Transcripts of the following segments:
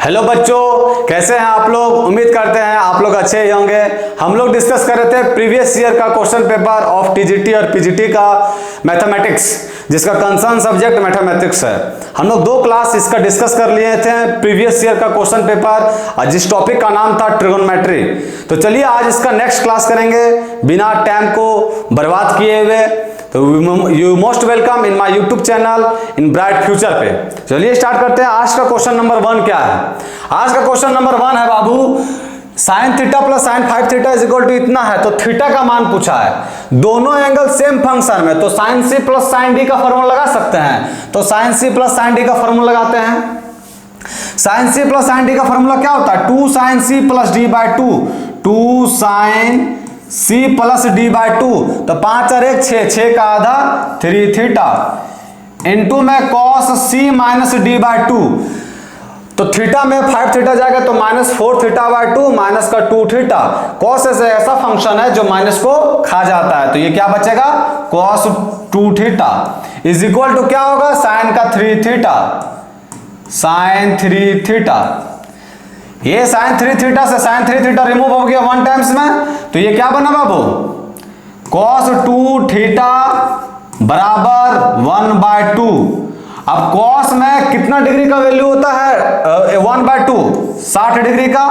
Hello बच्चों, कैसे हैं आप लोग। उम्मीद करते हैं आप लोग अच्छे ही होंगे। हम लोग डिस्कस कर रहे थे प्रीवियस ईयर का क्वेश्चन पेपर ऑफ टीजीटी और पीजीटी का मैथमेटिक्स, जिसका कंसर्न सब्जेक्ट मैथमेटिक्स है। हम लोग 2 क्लास इसका डिस्कस कर लिए थे प्रीवियस ईयर का क्वेश्चन पेपर, और जिस टॉपिक का नाम था ट्रिगोनोमेट्री। तो चलिए आज इसका नेक्स्ट क्लास करेंगे बिना टाइम को बर्बाद किए हुए। तो you most welcome in my YouTube channel in bright future पे। चलिए स्टार्ट करते हैं। आज का क्वेश्चन नंबर 1 क्या है। आज का क्वेश्चन नंबर 1 है बाबू, sine theta plus sine 5 theta is equal to इतना है। तो थीटा का मान पूछा है, दोनों एंगल सेम फंक्शन में, तो sine C plus sine D का फॉर्मूला लगा सकते हैं। तो sine C plus sine D का फॉर्मूला लगाते हैं। Sine C plus sine D का फॉर्मूला क्या होता है, 2 sine C plus D by 2 sine C plus D by 2। तो 5 और 1 6, 6 का आधा 3 थीटा इंटू में cos C minus D by 2। तो थीटा में 5 थीटा जाएगा तो माइनस 4 थीटा बाई 2 माइनस का 2 थीटा। कॉस ऐसा फंक्शन है जो माइनस को खा जाता है, तो ये क्या बचेगा, cos 2 theta is equal to क्या होगा, साइन का 3 थीटा, साइन 3 थीटा। ये साइन 3 थीटा से साइन 3 थीटा रिमूव हो गया 1 टाइम्स में, तो ये क्या बना बाबू, कॉस 2 थीटा बराबर 1/2। अब कॉस में कितना डिग्री का वैल्यू होता है, 1/2 60 डिग्री का,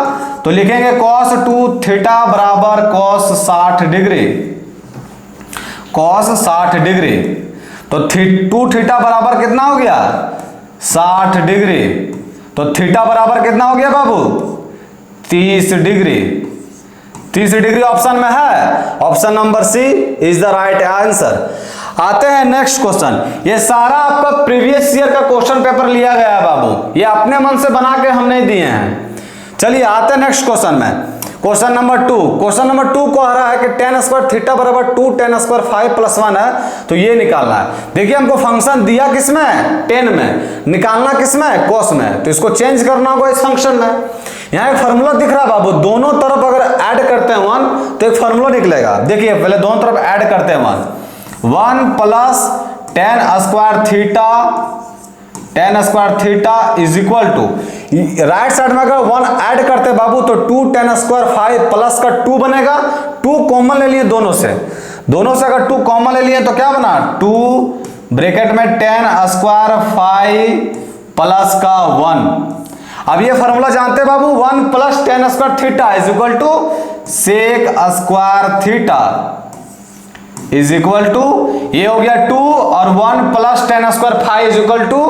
तो लिखेंगे कॉस 2 थीटा बराबर कॉस 60 डिग्री, कॉस 60 डिग्री। तो 2 थीटा बराबर कितना हो गया, 60 डिग्री। तो थीटा बराबर कितना हो गया बाबू, 30 डिग्री। 30 डिग्री ऑप्शन में है, option number C is the right answer. आते हैं नेक्स्ट क्वेश्चन। ये सारा आपका प्रीवियस ईयर का क्वेश्चन पेपर लिया गया है बाबू, ये अपने मन से बना के हम नहीं दिए हैं। चलिए आते हैं नेक्स्ट क्वेश्चन में। Question number 2। क्वेश्चन नंबर 2 को आ रहा है कि tan स्क्वायर थीटा बराबर 2 tan स्क्वायर 5 प्लस 1 है, तो ये निकालना है। देखिए हमको फंक्शन दिया किसमें, tan में, निकालना किसमें, cos में, तो इसको चेंज करना होगा इस फंक्शन में। यहाँ एक फॉर्मूला दिख रहा है बाबू, दोनों तरफ अगर ऐड करते हैं 1 तो एक फॉर्मूला निकलेगा। देखिए पहले दोनों तरफ ऐड करते हैं 1 plus tan square theta, tan square theta is equal to, right side में अगर 1 ऐड करते बाबू तो 2 tan स्क्वायर 5 प्लस का 2 बनेगा। 2 कॉमन ले लिए दोनों से अगर 2 कॉमन ले लिए तो क्या बना, 2 ब्रैकेट में tan स्क्वायर 5 प्लस का 1। अब ये फॉर्मूला जानते हैं बाबू, 1 plus tan square theta is equal to sec square theta is equal to, ये हो गया 2 और 1 plus tan square 5 is equal to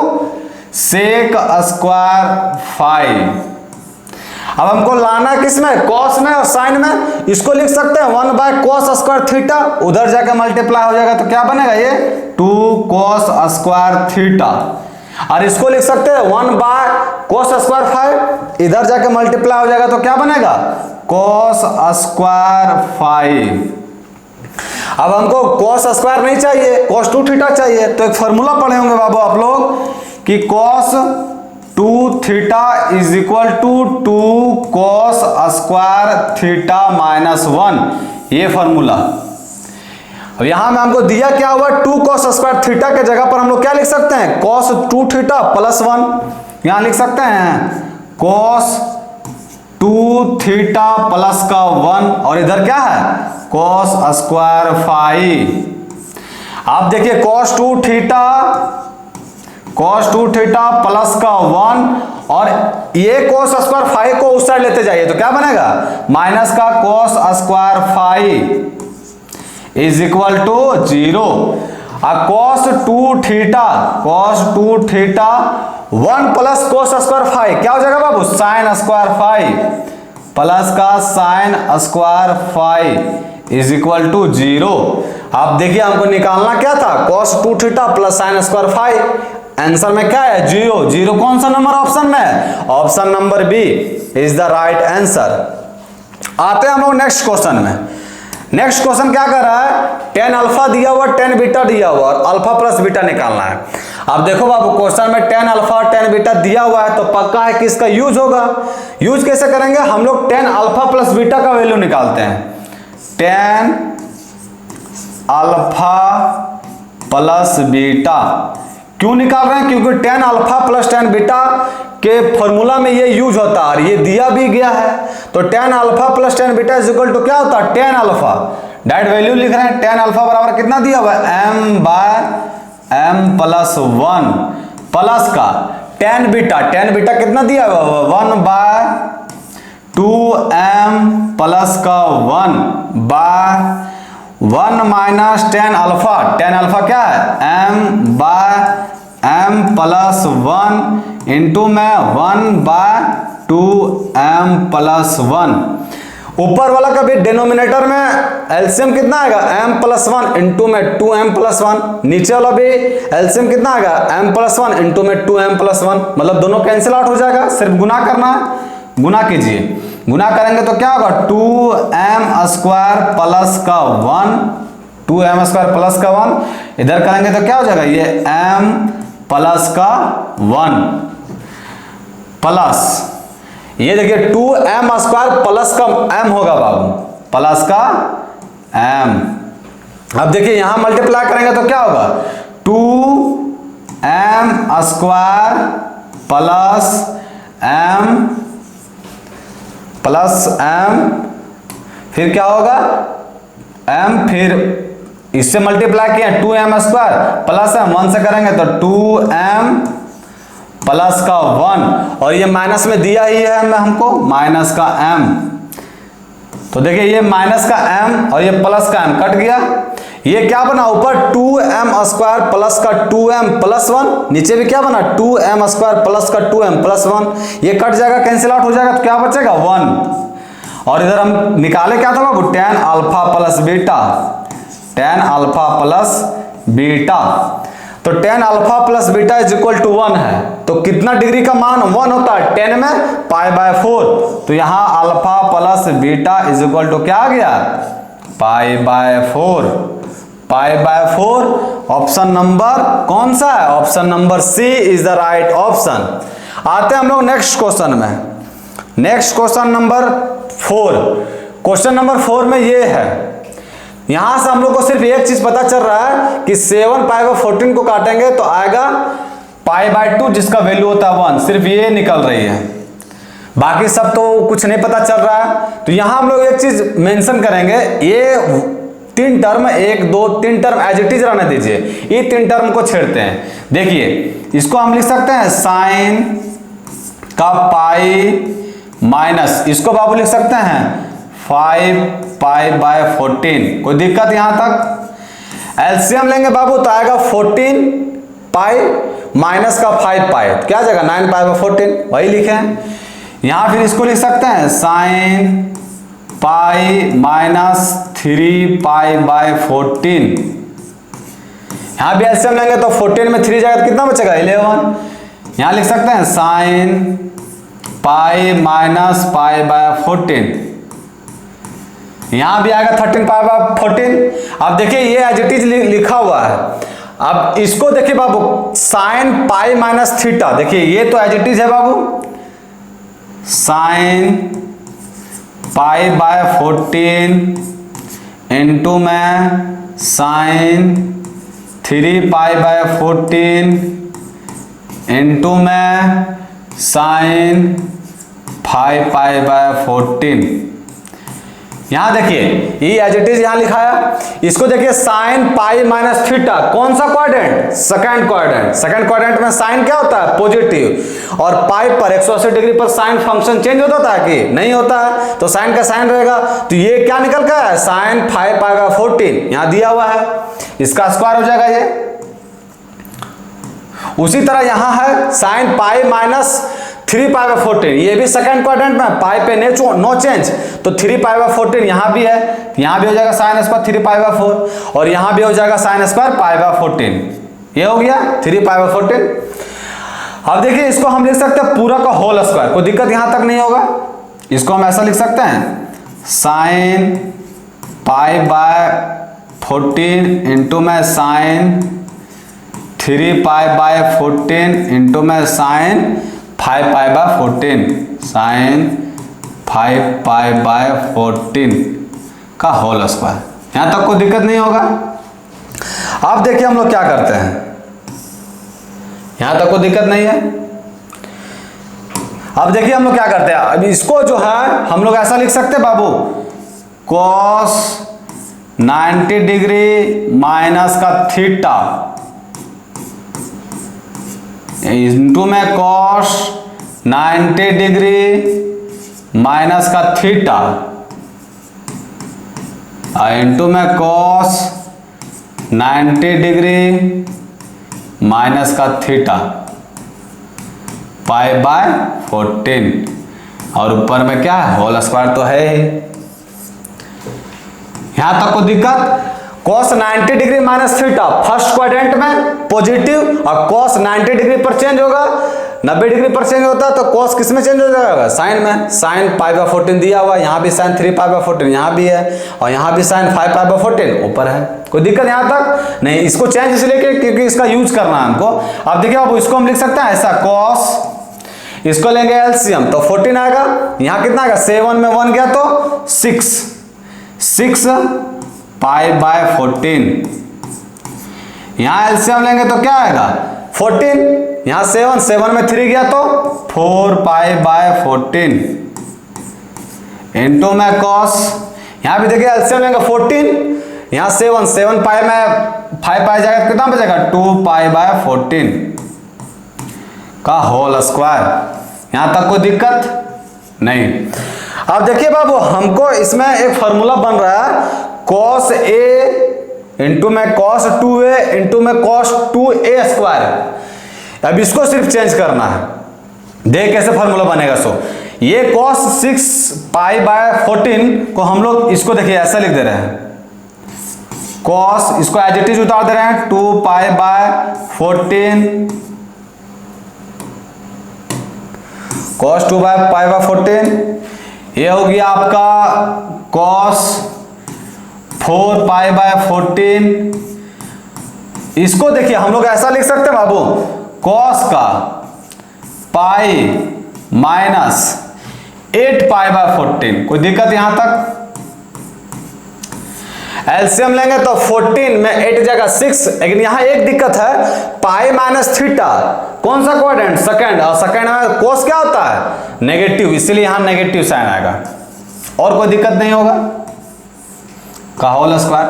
sec square 5। अब हमको लाना किसमें, कॉस में और साइन में। इसको लिख सकते हैं 1 बाय कॉस स्क्वायर थीटा, उधर जाकर मल्टीप्लाई हो जाएगा तो क्या बनेगा, ये 2 कॉस स्क्वायर थीटा। और इसको लिख सकते हैं 1 बाय कॉस स्क्वायर 5, इधर जाकर मल्टीप्लाई हो जाएगा तो क्या बनेगा, कॉस स्क्वायर 5। अब हमको कॉस स्क्वायर नहीं चाहिए, कॉस 2 थीटा चाहिए, तो एक फॉर्मूला पढ़े होंगे बाबू आप लोग कि cos 2 theta is equal to 2 cos square theta minus 1, ये फॉर्मूला। अब यहां में हमको दिया क्या हुआ, 2 कॉस स्क्वायर थीटा के जगह पर हम लोग क्या लिख सकते हैं, कॉस 2 थीटा प्लस 1। यहां लिख सकते हैं कॉस 2 थीटा प्लस का 1, और इधर क्या है, कॉस स्क्वायर 5। आप देखिए कॉस 2 थीटा प्लस का 1, और ये कॉस स्क्वायर 5 को उस साइड लेते जाइए तो क्या बनेगा, माइनस का cos square 5 is equal to 0। Cos 2 theta 1 plus cos square 5 क्या हो जाएगा बाबू, साइन स्क्वायर 5 प्लस का sine square 5 is equal to 0। आप देखिए हमको निकालना क्या था, cos 2 theta plus sine square 5। Answer में क्या है, 0 कौन सा नंबर ऑप्शन में, option number B is the right answer. आते हैं हम लोग नेक्स्ट क्वेश्चन में। नेक्स्ट क्वेश्चन क्या कर रहा है, tan अल्फा दिया हुआ, tan बीटा दिया हुआ, और अल्फा प्लस बीटा निकालना है। अब देखो बाबू क्वेश्चन में tan अल्फा और tan बीटा दिया हुआ है, तो पक्का है कि इसका यूज होगा। यूज कैसे करेंगे, हम लोग tan अल्फा प्लस बीटा का वैल्यू निकालते हैं। tan अल्फा प्लस बीटा क्यों निकाल रहे हैं, क्योंकि tan alpha plus tan beta के फॉर्मूला में ये यूज होता है और ये दिया भी गया है। तो tan alpha plus tan beta is equal to क्या होता है, tan अल्फा। डायरेक्ट वैल्यू लिख रहे हैं, tan अल्फा बराबर कितना दिया हुआ है, m by m plus 1 plus का tan बीटा कितना दिया हुआ है, 1 बाय 2m प्लस का 1 बाय 1 माइनस tan अल्फा क्या है, m by m plus 1 into में 1 बाय 2m प्लस 1। ऊपर वाला का भी डिनोमिनेटर में एलसीएम कितना आएगा, m प्लस 1 इंटू में 2m प्लस 1। नीचे वाला भी एलसीएम कितना आएगा, m प्लस 1 इंटू में 2m प्लस 1। मतलब दोनों कैंसिल आउट हो जाएगा, सिर्फ गुना करना है, गुना कीजिए। गुना करेंगे तो क्या होगा, 2m स्क्वायर प्लस का 1, 2m स्क्वायर प्लस का 1। इधर करेंगे तो क्या हो जाएगा, ये m प्लस का 1 प्लस ये देखिए 2m स्क्वायर प्लस का m होगा बाबू, प्लस का m। अब देखिए यहां मल्टीप्लाई करेंगे तो क्या होगा, 2m स्क्वायर प्लस m फिर क्या होगा, m फिर इससे मल्टीप्लाई किया 2m स्क्वायर प्लस m, 1 से करेंगे तो 2m प्लस का 1 और ये माइनस में दिया ही है हमको माइनस का m। तो देखिए ये माइनस का m और ये प्लस का m कट गया। ये क्या बना, ऊपर 2m स्क्वायर प्लस का 2m प्लस 1, नीचे भी क्या बना 2m स्क्वायर प्लस का 2m प्लस 1। ये कट जाएगा, कैंसिल आउट हो जाएगा, तो क्या बचेगा 1। और इधर हम निकाले क्या था बाबू, tan alpha plus beta, tan alpha plus beta. तो tan alpha plus beta is equal to 1 है, तो कितना डिग्री का मान 1 होता है, 10 में पाई बाय 4। तो यहां alpha plus beta is equal to क्या आ गया, pi by 4। Pi by 4 option number कौन सा है, option number C is the right option. आते हैं हम लोग नेक्स्ट क्वेश्चन में। Next question number 4। Question number 4 में ये है, यहां से हम लोग को सिर्फ एक चीज पता चल रहा है कि 7 पाई बाय 14 को काटेंगे तो आएगा पाई बाय 2 जिसका वैल्यू होता है 1। सिर्फ ये निकल रही है, बाकी सब तो कुछ नहीं पता चल रहा है। तो यहां हम लोग एक चीज मेंशन करेंगे, ये 3 term 1 2 3 term as it is रहने दीजिए, ये 3 टर्म को छेड़ते हैं। देखिए इसको हम लिख सकते हैं साइन का पाई माइनस, इसको बाबू लिख सकते हैं 5 पाई बाय 14। कोई दिक्कत यहां तक। एलसीएम लेंगे बाबू तो आएगा 14 पाई माइनस का 5 पाई, क्या जाएगा 9 पाई बाय 14, वही लिखे हैं। यहां फिर इसको लिख सकते हैं sine pi minus 3 pi by 14। यहां भी एलसीएम लेंगे तो 14 में 3 जाएगा तो कितना बचेगा 11। यहां लिख सकते हैं sine pi minus pi by 14, यहां भी आएगा 13 पाई बाय 14। अब देखिए ये एज इट इज लिखा हुआ है। अब इसको देखिए बाबू साइन पाई माइनस थीटा, देखिए ये तो एज इट इज है बाबू, साइन पाई बाय 14 इंटू में साइन 3 पाई बाय 14 इंटू में साइन 5 पाई बाय 14। यहां देखिए ये एज इट इज यहां लिखा है। इसको देखिए साइन पाई माइनस थीटा, कौन सा quadrant, second quadrant. Second quadrant में साइन क्या होता है पॉजिटिव, और पाई पर 180 डिग्री पर साइन फंक्शन चेंज होता है कि नहीं होता है, तो साइन का साइन रहेगा। तो ये क्या निकल गया है साइन 5 पाई बाय 14, यहां दिया हुआ है, इसका स्क्वायर हो जाएगा ये। उसी तरह यहां है sign pi minus 3 pi by 14, ये भी सेकंड क्वाड्रेंट में, पाई पे नो चेंज, तो 3 पाई बाय 14 यहां भी है, यहां भी हो जाएगा साइन स्क्वायर 3 पाई बाय 4, और यहां भी हो जाएगा साइन स्क्वायर पाई बाय 14। ये हो गया 3 पाई बाय 14। अब देखिए इसको हम लिख सकते हैं पूरा का होल स्क्वायर, कोई दिक्कत यहां तक नहीं होगा। इसको हम ऐसा लिख सकते हैं साइन पाई बाय 14 इंटू में साइन 3 पाई बाय 14 इंटू में sine 5 pi by 14, sine 5 pi by 14 का होल स्क्वायर। यहां तक कोई दिक्कत नहीं होगा। अब देखिए हम लोग क्या करते हैं, यहां तक कोई दिक्कत नहीं है। अब देखिए हम लोग क्या करते हैं, अब इसको जो है हम लोग ऐसा लिख सकते हैं बाबू, cos 90 डिग्री माइनस का थीटा इंटू में cos 90 डिग्री माइनस का थीटा इंटू में cos 90 डिग्री माइनस का थीटा पाई बाय 14 और ऊपर में क्या है, होल स्क्वायर तो है ही। यहां तक को दिक्कत, cos 90 degree minus theta first quadrant में पॉजिटिव और cos 90 डिग्री पर चेंज होगा, 90 डिग्री पर चेंज होता है तो cos किस में चेंज हो जाएगा, साइन में। साइन पाई बाय 14 दिया हुआ, यहाँ भी साइन 3 पाई बाय 14 यहाँ भी है, और यहाँ भी साइन 5 पाई बाय 14 ऊपर है। कोई दिक्कत यहाँ तक नहीं, इसको चेंज इसलिए क्योंकि इसका यूज करना है हमको। अब देखिए अब इसको हम लिख सकते हैं ऐसा, cos इसको लेंगे एलसीएम तो 14 आएगा, यहाँ कितना आएगा 7 में 1 गया तो 6 पाई बाय 14, यहाँ एलसीएम लेंगे तो क्या आएगा 14, यहाँ 7 में 3 गया तो 4 पाई बाय 14 इंटू में cos, यहाँ भी देखिए एलसीएम लेंगे 14, यहाँ 7 पाई में 5 पाई जाएगा कितना बचेगा 2 पाई बाय 14 का होल स्क्वायर। यहां तक कोई दिक्कत नहीं। अब देखिए बाबू हमको इसमें एक फॉर्मूला बन रहा है, cos a इंटू में cos 2a इंटू में cos 2a स्क्वायर। अब इसको सिर्फ चेंज करना है, देख कैसे फॉर्मूला बनेगा। सो ये cos 6 पाई बाय 14 को हम लोग इसको देखिए ऐसा लिख दे रहे हैं, cos इसको एज इट इज उतार दे रहे हैं 2 pi by 14 cos 2 pi by 14, ये हो गया आपका cos 4 पाई बाय 14। इसको देखिए हम लोग ऐसा लिख सकते हैं बाबू, cos का पाई माइनस 8 पाई बाय 14। कोई दिक्कत यहां तक? एलसीएम लेंगे तो 14 में 8 जगह 6, लेकिन यहां एक दिक्कत है, पाई माइनस थीटा कौन सा क्वाड्रेंट, सेकंड, और सेकंड में cos क्या होता है नेगेटिव, इसीलिए यहां नेगेटिव साइन आएगा और कोई दिक्कत नहीं होगा का होल स्क्वायर।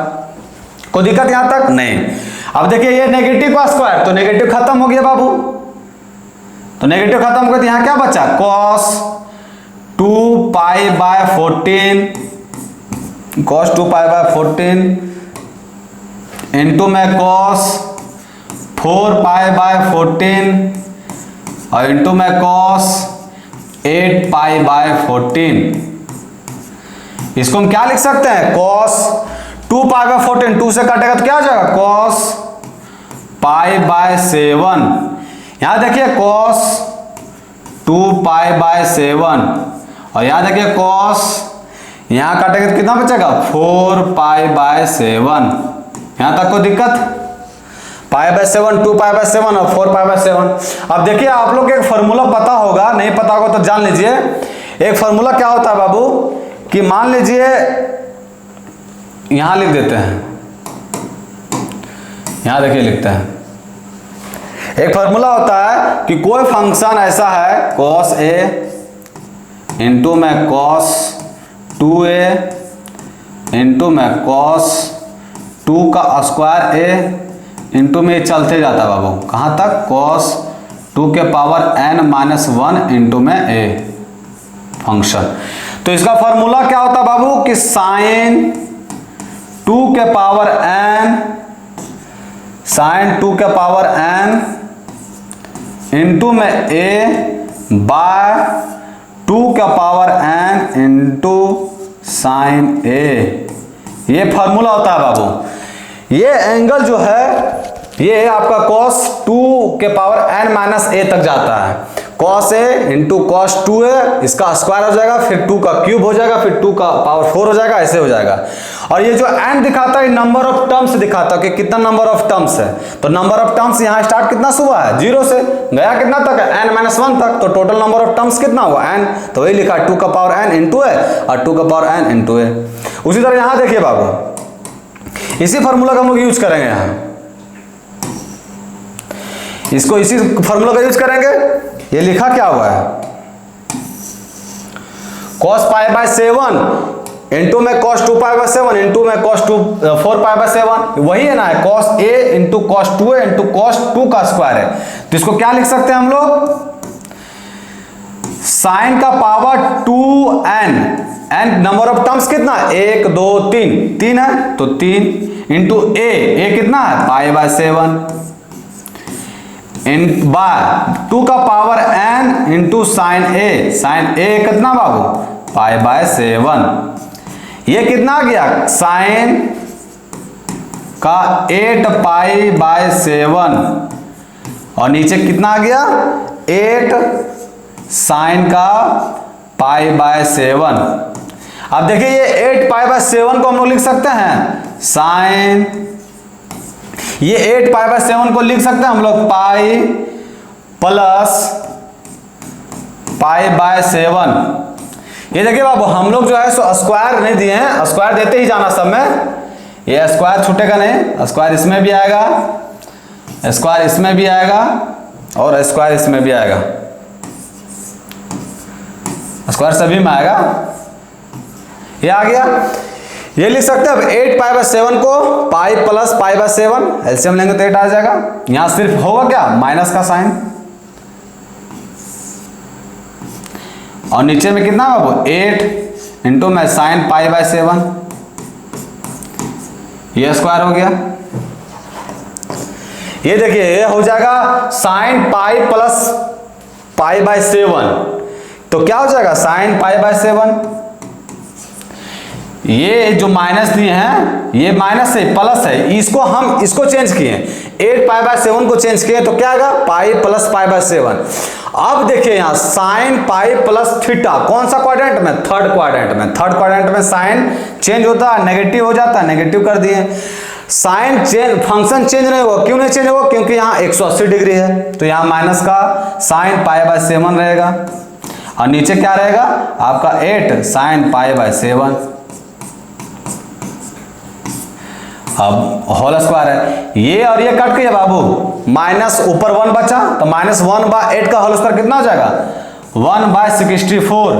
कोई दिक्कत यहां तक नहीं। अब देखिए ये नेगेटिव का स्क्वायर तो नेगेटिव खत्म हो गया बाबू, तो नेगेटिव खत्म हो गया, यहां क्या बचा cos 2 pi by 14 cos 2 pi by 14 into में cos 4 पाई बाय 14 और इंटू में cos 8 पाई बाय 14। इसको हम क्या लिख सकते हैं, cos 2 पाई बाय 14 2 से काटेगा तो क्या हो जाएगा cos पाई बाय 7। यहां देखिए cos 2 पाई बाय 7 और यहां देखिए cos, यहां काटेगा तो कितना बचेगा 4 पाई बाय 7। यहां तक कोई दिक्कत, पाई बाय 7 2 पाई बाय 7 और 4 पाई बाय 7। अब देखिए आप लोग एक फॉर्मूला पता होगा, नहीं पता होगा तो जान लीजिए। एक फॉर्मूला क्या होता है बाबू कि मान लीजिए यहां लिख देते हैं, यहां देखिए लिखते हैं, एक फॉर्मूला होता है कि कोई फंक्शन ऐसा है cos a इंटू में cos 2a इंटू में cos 2 का स्क्वायर a इंटू में चलते जाता है बाबू कहाँ तक cos 2 के पावर n-1 इंटू में a फंक्शन। तो इसका फॉर्मूला क्या होता है बाबू कि sin 2 के पावर n इंटू में a बाय 2 का power n into sine a, ये फॉर्मूला होता है बाबू। ये एंगल जो है ये आपका cos 2 के पावर n-a तक जाता है, cos a into cos 2a, इसका स्क्वायर हो जाएगा, फिर 2 का क्यूब हो जाएगा, फिर 2 का पावर 4 हो जाएगा, ऐसे हो जाएगा। और ये जो n दिखाता है नंबर ऑफ टर्म्स दिखाता है कि कितना नंबर ऑफ टर्म्स है। तो नंबर ऑफ टर्म्स यहाँ स्टार्ट कितना से हुआ है 0 से, गया कितना तक है n-1 तक, तो टोटल नंबर ऑफ टर्म्स कितना हुआ n, तो वही लिखा 2 का पावर n इंटू a और 2 का पावर n इंटू a। उसी तरह यहाँ देखिए बाबू, इसी फॉर्मूला का हम लोग यूज करेंगे, यहाँ इसको इसी फॉर्मूला का यूज करेंगे। ये लिखा क्या हुआ है कॉस पाई बाय 7 इंटू में कॉस 2 पाई बाय 7 इंटू में कॉस 4 पाई बाय 7, वही है ना, cos a into cos 2a into cos 2 का स्क्वायर है। तो इसको क्या लिख सकते हैं हम लोग, साइन का power 2n, n number of terms कितना, 1 2 3, 3 है तो 3 इंटू ए कितना है पाई बाय 7 इन बाय 2 का पावर n इंटू साइन ए कितना बाबू पाई बाय 7, ये कितना आ गया साइन का 8 पाई बाय 7 और नीचे कितना आ गया 8 साइन का पाई बाय 7। अब देखिए ये 8 पाई बाय 7 को हम लोग लिख सकते हैं साइन, ये 8 पाई बाय 7 को लिख सकते हैं हम लोग पाई प्लस पाई बाय 7। ये देखिए बाबू हम लोग जो है सो स्क्वायर नहीं दिए हैं, स्क्वायर देते ही जाना सब में, ये स्क्वायर छूटेगा नहीं, स्क्वायर इसमें भी आएगा, स्क्वायर इसमें भी आएगा और स्क्वायर इसमें भी आएगा, स्क्वायर सभी में आएगा, ये आ गया। ये लिख सकते हैं अब 8 पाई बाय 7 को pi plus pi by 7 LCM लेंगे तो 8 आ जाएगा, यहां सिर्फ होगा क्या माइनस का साइन और नीचे में कितना बाबू 8 इंटू में साइन पाई बाय 7, ये स्क्वायर हो गया। ये देखिए ये हो जाएगा sine pi plus pi by 7, तो क्या हो जाएगा साइन पाई बाय 7, ये जो माइनस दिए हैं ये माइनस है प्लस है, इसको हम इसको चेंज किए 8 पाई बाय 7 को चेंज किए तो क्या आएगा पाई प्लस पाई बाय 7। अब देखिए यहां साइन पाई प्लस थीटा कौन सा क्वाड्रेंट में, थर्ड क्वाड्रेंट में, थर्ड क्वाड्रेंट में साइन चेंज होता है नेगेटिव हो जाता है, नेगेटिव कर दिए, साइन चेंज फंक्शन चेंज नहीं होगा, क्यों नहीं चेंज होगा क्योंकि यहाँ 180 डिग्री है तो यहाँ माइनस का साइन पाई बाय 7 रहेगा और नीचे क्या रहेगा आपका 8 साइन पाई बाय 7, अब होल स्क्वायर है, ये और ये कट गया बाबू, माइनस ऊपर 1 बचा तो माइनस 1 बाय 8 का होल स्क्वायर कितना हो जाएगा 1 बाय 64,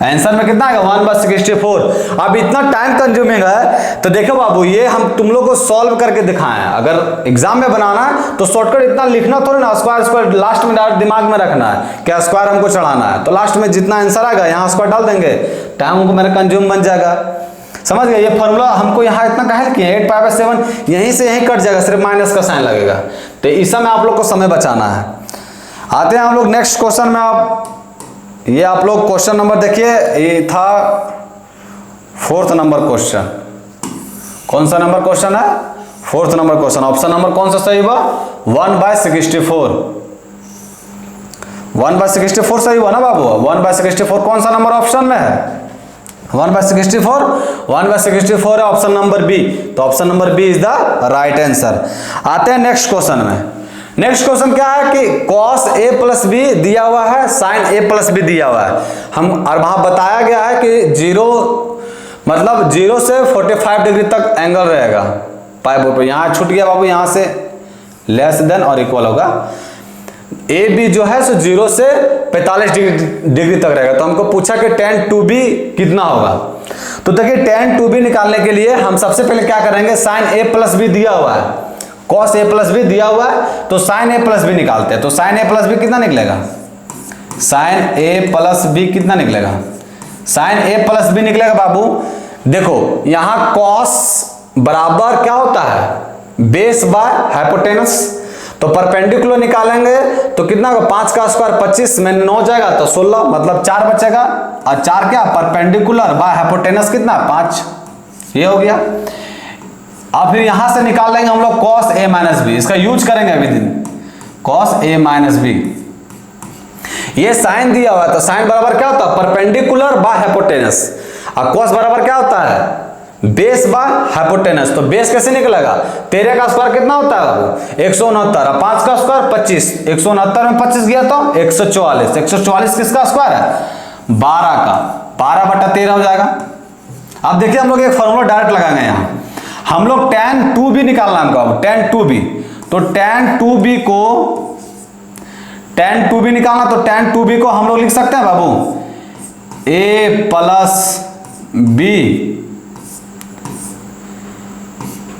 आंसर में कितना आएगा 1 बाय 64। अब इतना टाइम कंज्यूमिंग है तो देखो बाबू ये हम तुम लोग को सॉल्व करके दिखाएं, अगर एग्जाम में बनाना है तो शॉर्टकट इतना लिखना थोड़ी ना, स्क्वायर स्क्वायर लास्ट में डायरेक्ट दिमाग में रखना है, क्या स्क्वायर हमको चढ़ाना है तो लास्ट में जितना आंसर आएगा यहाँ स्क्वायर डाल देंगे, टाइम हमको मेरा कंज्यूम बन जाएगा, समझ गए। ये फॉर्मूला हमको यहाँ इतना काहे किया 8 पाई बाय 7 यहीं से यहीं कट जाएगा, सिर्फ माइनस का साइन लगेगा, तो इस समय आप लोग को समय बचाना है। आते हैं हम लोग नेक्स्ट क्वेश्चन में, आप ये आप लोग क्वेश्चन नंबर देखिए, ये था 4th नंबर क्वेश्चन, कौन सा नंबर क्वेश्चन है 4th number question, option number कौन सा सही हुआ 1 बाय 64, 1 बाय 64 सही हुआ ना बाबू, 1 बाय 64 कौन सा नंबर ऑप्शन में है 1 बाय 64, 1 बाय 64 है ऑप्शन नंबर बी, तो option number B is the right answer. आते हैं नेक्स्ट क्वेश्चन में, नेक्स्ट क्वेश्चन क्या है कि cos a प्लस बी दिया हुआ है, sin a प्लस बी दिया हुआ है, हम और वहां बताया गया है कि 0 मतलब 0 से 45 डिग्री तक एंगल रहेगा पाई बोर्ड पर, यहाँ छूट गया बाबू, यहाँ से लेस देन और इक्वल होगा, ए बी जो है सो 0 से 45 डिग्री तक रहेगा, तो हमको पूछा कि tan 2b कितना होगा, तो देखिए tan 2b निकालने के लिए हम सबसे पहले क्या करेंगे sin a प्लस बी दिया हुआ है, cos a प्लस बी दिया हुआ है तो sin a प्लस बी निकालते हैं, तो sin a प्लस बी कितना निकलेगा sin a प्लस बी कितना निकलेगा sin a प्लस बी निकलेगा बाबू, देखो यहाँ cos बराबर क्या होता है बेस बाय हाइपोटेनस, तो परपेंडिकुलर निकालेंगे तो कितना होगा 5 का स्क्वायर 25 में 9 जाएगा तो 16 मतलब 4 बचेगा, और 4 क्या परपेंडिकुलर बाय हाइपोटेनस कितना 5, ये हो गया। अब फिर यहां से निकाल लेंगे हम लोग cos a माइनस बी, इसका यूज करेंगे अभी दिन cos a माइनस बी, ये साइन दिया हुआ है तो साइन बराबर क्या होता है परपेंडिकुलर बाय हाइपोटेनस, और cos बराबर क्या होता है बेस बाय हाइपोटेनस, तो बेस कैसे निकलेगा 13 का स्क्वायर कितना होता है 169, 5 का स्क्वायर 25, 169 में 25 गया तो 144, 144 किसका स्क्वायर है 12 का, 12/13 हो जाएगा। अब देखिए हम लोग एक फॉर्मूला डायरेक्ट लगाएंगे यहाँ, हम लोग tan 2b निकालना हमको, अब tan 2b, तो tan 2b निकालना, तो tan 2b को हम लोग लिख सकते हैं बाबू ए प्लस बी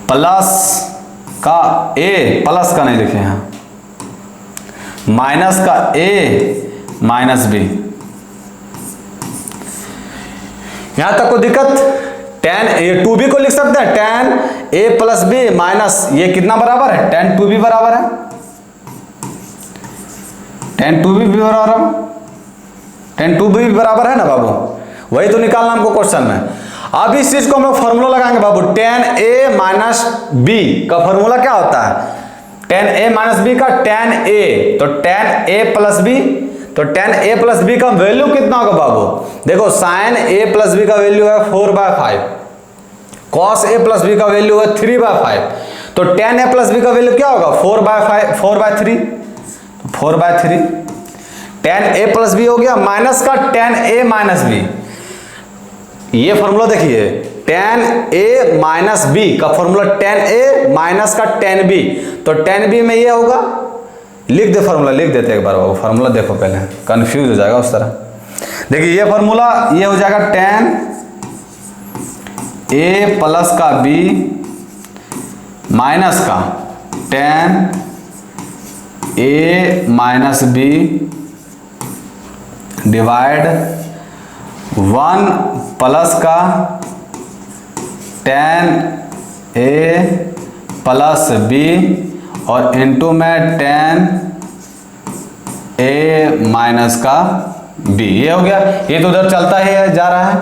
प्लस का ए, प्लस का नहीं लिखे हैं, माइनस का ए माइनस बी। यहां तक को दिक्कत? tan ए 2b को लिख सकते हैं tan a plus B minus ये कितना बराबर है, tan 2b बराबर है, tan 2b भी बराबर है, tan 2b भी बराबर है ना बाबू, वही तो निकालना हमको क्वेश्चन में। अब इस चीज को हम लोग फॉर्मूला लगाएंगे बाबू, tan a माइनस बी का फॉर्मूला क्या होता है, tan a माइनस बी का tan a, तो tan a प्लस बी, तो tan a प्लस बी का वैल्यू कितना होगा बाबू, देखो sin a प्लस बी का वैल्यू है 4/5, cos a प्लस बी का वैल्यू है 3/5, तो tan a प्लस बी का वैल्यू क्या होगा 4/3, 4/3 tan a प्लस बी हो गया, माइनस का tan a माइनस बी, ये फॉर्मूला देखिए tan a माइनस बी का फॉर्मूला tan a माइनस का tan b, तो tan b में ये होगा, लिख दे फॉर्मूला, लिख देते एक बार बाबू, फॉर्मूला देखो पहले, कंफ्यूज हो जाएगा उस तरह। देखिए ये फॉर्मूला ये हो जाएगा tan a प्लस का b माइनस का tan a minus b divide 1 plus का tan a प्लस b और इनटू में tan a माइनस का b, ये हो गया, ये तो उधर चलता ही है, जा रहा है,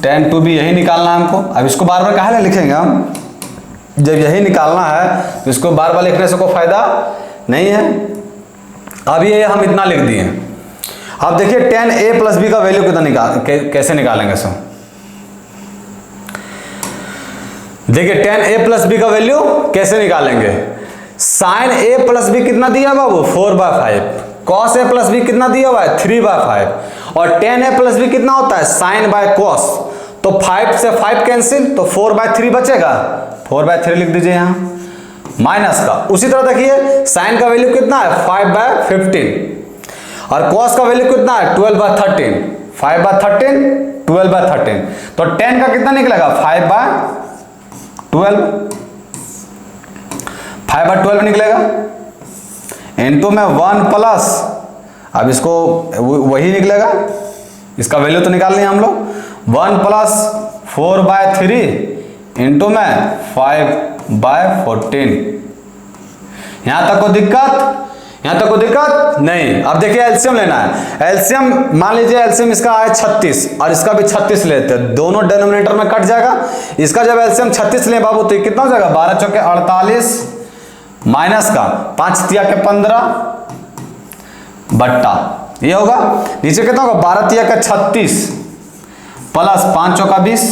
tan 2b यही निकालना है हमको। अब इसको बार बार काहे लिखेंगे हम, जब यही निकालना है तो इसको बार बार लिखने से कोई फायदा नहीं है। अब ये हम इतना लिख दिए, अब देखिए tan a प्लस बी का वैल्यू कितना कैसे निकालेंगे सो, देखिए tan a प्लस बी का वैल्यू कैसे निकालेंगे, sin a प्लस बी कितना दिया बाबू 4/5, cos a प्लस बी कितना दिया हुआ है 3/5, और tan a प्लस बी कितना होता है sin बाय cos, तो 5 से 5 कैंसिल, तो 4/3 बचेगा, 4/3 लिख दीजिए यहाँ, माइनस का उसी तरह देखिए sin का वैल्यू कितना है 5/15 और cos का वैल्यू कितना है 12/13, 5/13 12/13, तो tan का कितना निकलेगा 5/12, 5/12 निकलेगा, इनटू में 1 प्लस, अब इसको वही निकलेगा, इसका वैल्यू तो निकाल लिया हम लोग, 1 प्लस 4/3 इनटू में 5/14। यहां तक को दिक्कत, यहां तक को दिक्कत नहीं। अब देखिए एलसीएम लेना है, एलसीएम मान लीजिए एलसीएम इसका है 36 और इसका भी 36 लेते हैं, दोनों डिनोमिनेटर में कट जाएगा, इसका जब एलसीएम 36 ले बाबू तो कितना हो जाएगा 12 चौके 48 माइनस का 5 तिया के 15 बट्टा, ये होगा नीचे कितना होगा 12 तिया के 36 प्लस 5 चौका 20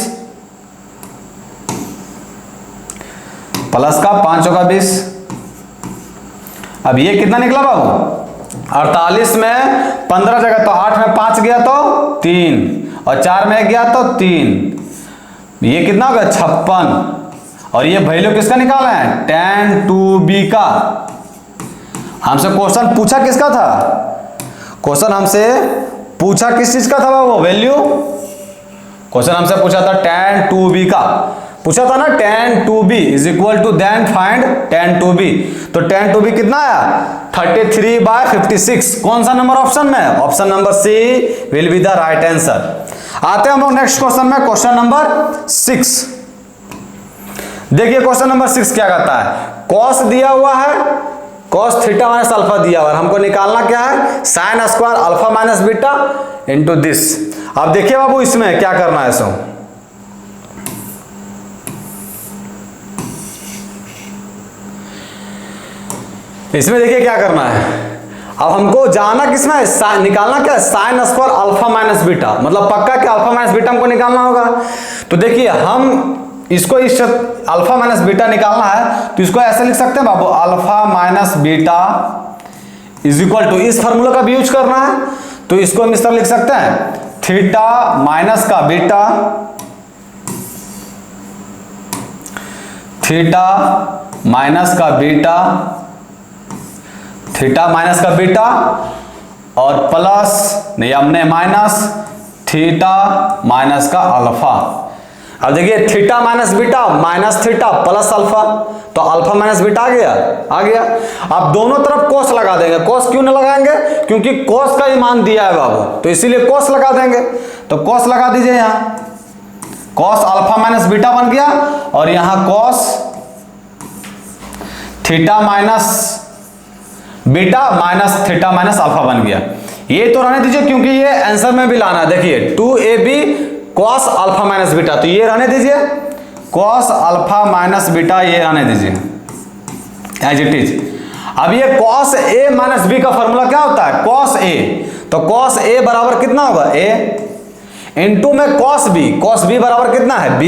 प्लस का 5 चौका 20। अब ये कितना निकला बाबू 48 में 15 जगह, तो 8 में 5 गया तो 3 और 4 में गया तो 3, ये कितना होगा 56, और ये वैल्यू किसका निकाला है tan 2b का। हमसे क्वेश्चन पूछा किसका था, क्वेश्चन हमसे पूछा किस चीज का था वो वैल्यू, क्वेश्चन हमसे पूछा था tan 2b का, पूछा था ना tan 2b is equal to then find tan 2b, तो tan 2b कितना आया 33/56, कौन सा नंबर ऑप्शन में, option number C will be the right answer. आते हैं हम लोग नेक्स्ट क्वेश्चन में, क्वेश्चन नंबर 6। देखिए क्वेश्चन नंबर 6 क्या कहता है, cos दिया हुआ है, cos थीटा माइनस अल्फा दिया हुआ है, हमको निकालना क्या है sin square alpha minus beta into this. अब देखिए बाबू इसमें क्या करना है, सो इसमें देखिए क्या करना है, अब हमको जाना किसमें है, निकालना क्या है sin square alpha minus beta, मतलब पक्का कि अल्फा माइनस बीटा हमको निकालना होगा। तो देखिए हम इसको इस अल्फा माइनस बीटा निकालना है तो इसको ऐसे लिख सकते हैं बाबू, alpha minus beta is equal to, इस फार्मूला का भी यूज करना है तो इसको हम इस तरह लिख सकते हैं थीटा माइनस का बीटा, थीटा माइनस का बीटा, थीटा माइनस का बीटा और प्लस नहीं हमने माइनस थीटा माइनस का अल्फा। अब देखिए theta minus beta minus theta plus alpha, तो अल्फा माइनस बीटा आ गया। अब दोनों तरफ कोस लगा देंगे। कोस क्यों नहीं लगाएंगे? क्योंकि कोस का ही मान दिया है बाबू, तो इसीलिए कोस लगा देंगे। तो कोस लगा दीजिए, यहां कोस अल्फा माइनस बीटा बन गया और यहां cos theta minus beta minus theta minus alpha बन गया। ये तो रहने दीजिए क्योंकि ये आंसर में भी लाना है। देखिए 2ab cos alpha minus beta, तो ये रहने दीजिए cos अल्फा माइनस बीटा, ये रहने दीजिए एज इट इज। अब ये cos a माइनस b का फॉर्मूला क्या होता है? cos a, तो cos a बराबर कितना होगा? a इंटू में cos b बराबर कितना है? b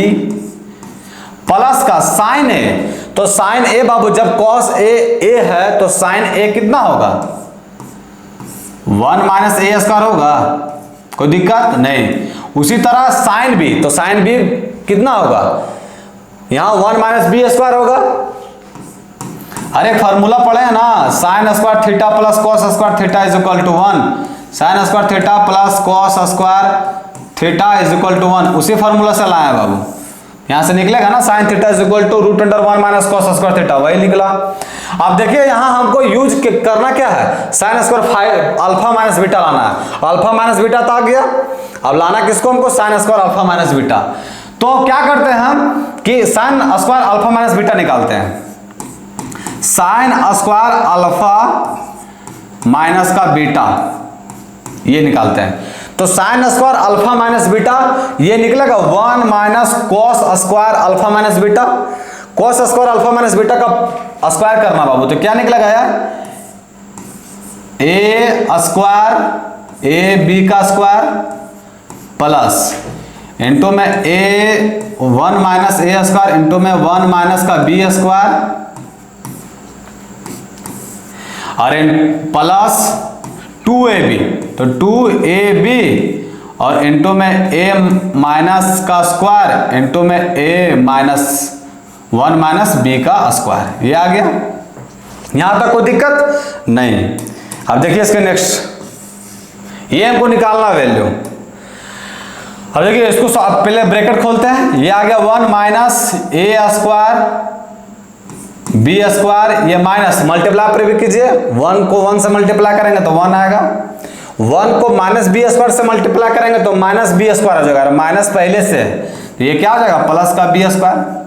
प्लस का sin a, तो sin a बाबू जब cos a है तो sin a कितना होगा? 1 माइनस ए स्क्वायर होगा, कोई दिक्कत नहीं। उसी तरह sin b, तो sin b कितना होगा? यहां 1 माइनस बी स्क्वायर होगा। अरे फॉर्मूला पढ़े हैं ना, sin square theta plus cos square theta is equal to 1, sin square theta plus cos square theta is equal to 1, उसी फॉर्मूला से लाया बाबू। यहां से निकलेगा ना sin theta is equal to root under 1 minus cos square theta, वही निकला। अब देखिए यहां हमको यूज करना क्या है? sin square alpha minus beta लाना है। अल्फा माइनस बीटा तो आ गया, अब लाना किसको हमको? sin square alpha minus beta. तो क्या करते हैं हम कि sin square alpha minus beta निकालते हैं। sin स्क्वायर अल्फा माइनस का बीटा ये निकालते हैं, तो sin square alpha minus beta ये निकलेगा 1 minus cos square alpha minus beta. cos square alpha minus beta का स्क्वायर करना बाबू, तो क्या निकलेगा यार? a स्क्वायर ए बी का स्क्वायर प्लस इंटू में a 1 minus A square into में 1 माइनस का बी स्क्वायर और प्लस 2ab, तो 2ab और इंटू में a माइनस का स्क्वायर इंटू में a माइनस 1 माइनस b का स्क्वायर, ये आ गया। यहां तक कोई दिक्कत नहीं। अब देखिए इसके नेक्स्ट, ये हमको निकालना वैल्यू। अब देखिए इसको पहले ब्रैकेट खोलते हैं, ये आ गया 1 minus A square B square, ये माइनस मल्टीप्लाई पर भी कीजिए, 1 को 1 से मल्टीप्लाई करेंगे तो 1 आएगा, 1 को माइनस बी स्क्वायर से मल्टीप्लाई करेंगे तो माइनस बी स्क्वायर हो जाएगा, माइनस पहले से, तो ये क्या हो जाएगा? प्लस का बी स्क्वायर।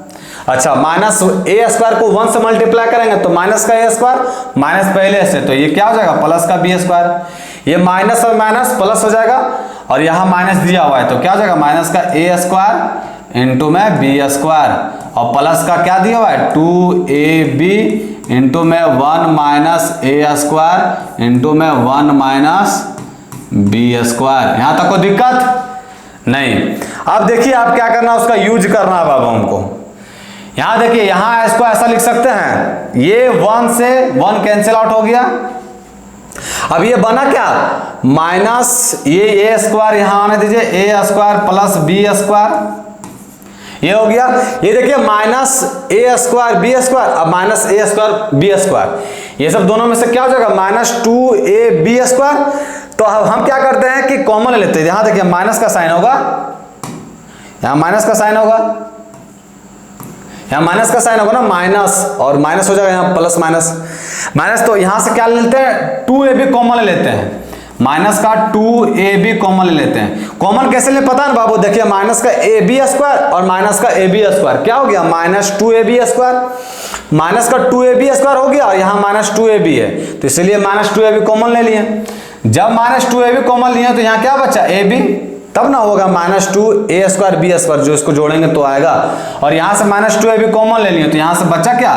अच्छा माइनस ए स्क्वायर को 1 से मल्टीप्लाई करेंगे तो माइनस का ए स्क्वायर, माइनस पहले से, तो ये क्या हो जाएगा? प्लस का बी स्क्वायर। ये माइनस और माइनस प्लस हो जाएगा और यहाँ माइनस दिया हुआ है तो क्या हो जाएगा? माइनस का ए स्क्वायर इंटू में बी स्क्वायर और प्लस का क्या दिया हुआ है? 2ab इंटू में 1 माइनस ए स्क्वायर इंटू में 1 माइनस बी स्क्वायर। यहां तक कोई दिक्कत नहीं। अब देखिए आप क्या करना, उसका यूज करना है बाबू हमको। यहां देखिए, यहां इसको ऐसा लिख सकते हैं, ये 1 से 1 कैंसिल आउट हो गया। अब ये बना क्या? माइनस ये ए स्क्वायर यहां आने दीजिए, ए स्क्वायर प्लस बी स्क्वायर, ये हो गया। ये देखिए minus A square B square, अब minus A square B square, ये सब दोनों में से क्या हो जाएगा? Minus 2ab square. तो अब हम क्या करते हैं कि कॉमन लेते हैं। यहां देखिए माइनस का साइन होगा, यहां माइनस का साइन होगा, यहां माइनस का साइन होगा ना, माइनस और माइनस हो जाएगा यहां प्लस माइनस माइनस, तो यहां से क्या लेते हैं? 2ab कॉमन लेते हैं, माइनस का 2ab कॉमन लेते हैं। कॉमन कैसे ले पता है ना बाबू? देखिए माइनस का ab स्क्वायर और माइनस का ab स्क्वायर क्या हो गया? माइनस 2ab स्क्वायर, माइनस का 2ab स्क्वायर हो गया और यहाँ माइनस 2ab है तो इसलिए माइनस 2ab कॉमन ले लिए। जब माइनस 2ab कॉमन लिए तो यहाँ क्या बचा? ab, तब ना होगा minus 2a square B square, जो इसको जोड़ेंगे तो आएगा। और यहाँ से माइनस 2ab कॉमन ले लिए तो यहाँ से बचा क्या?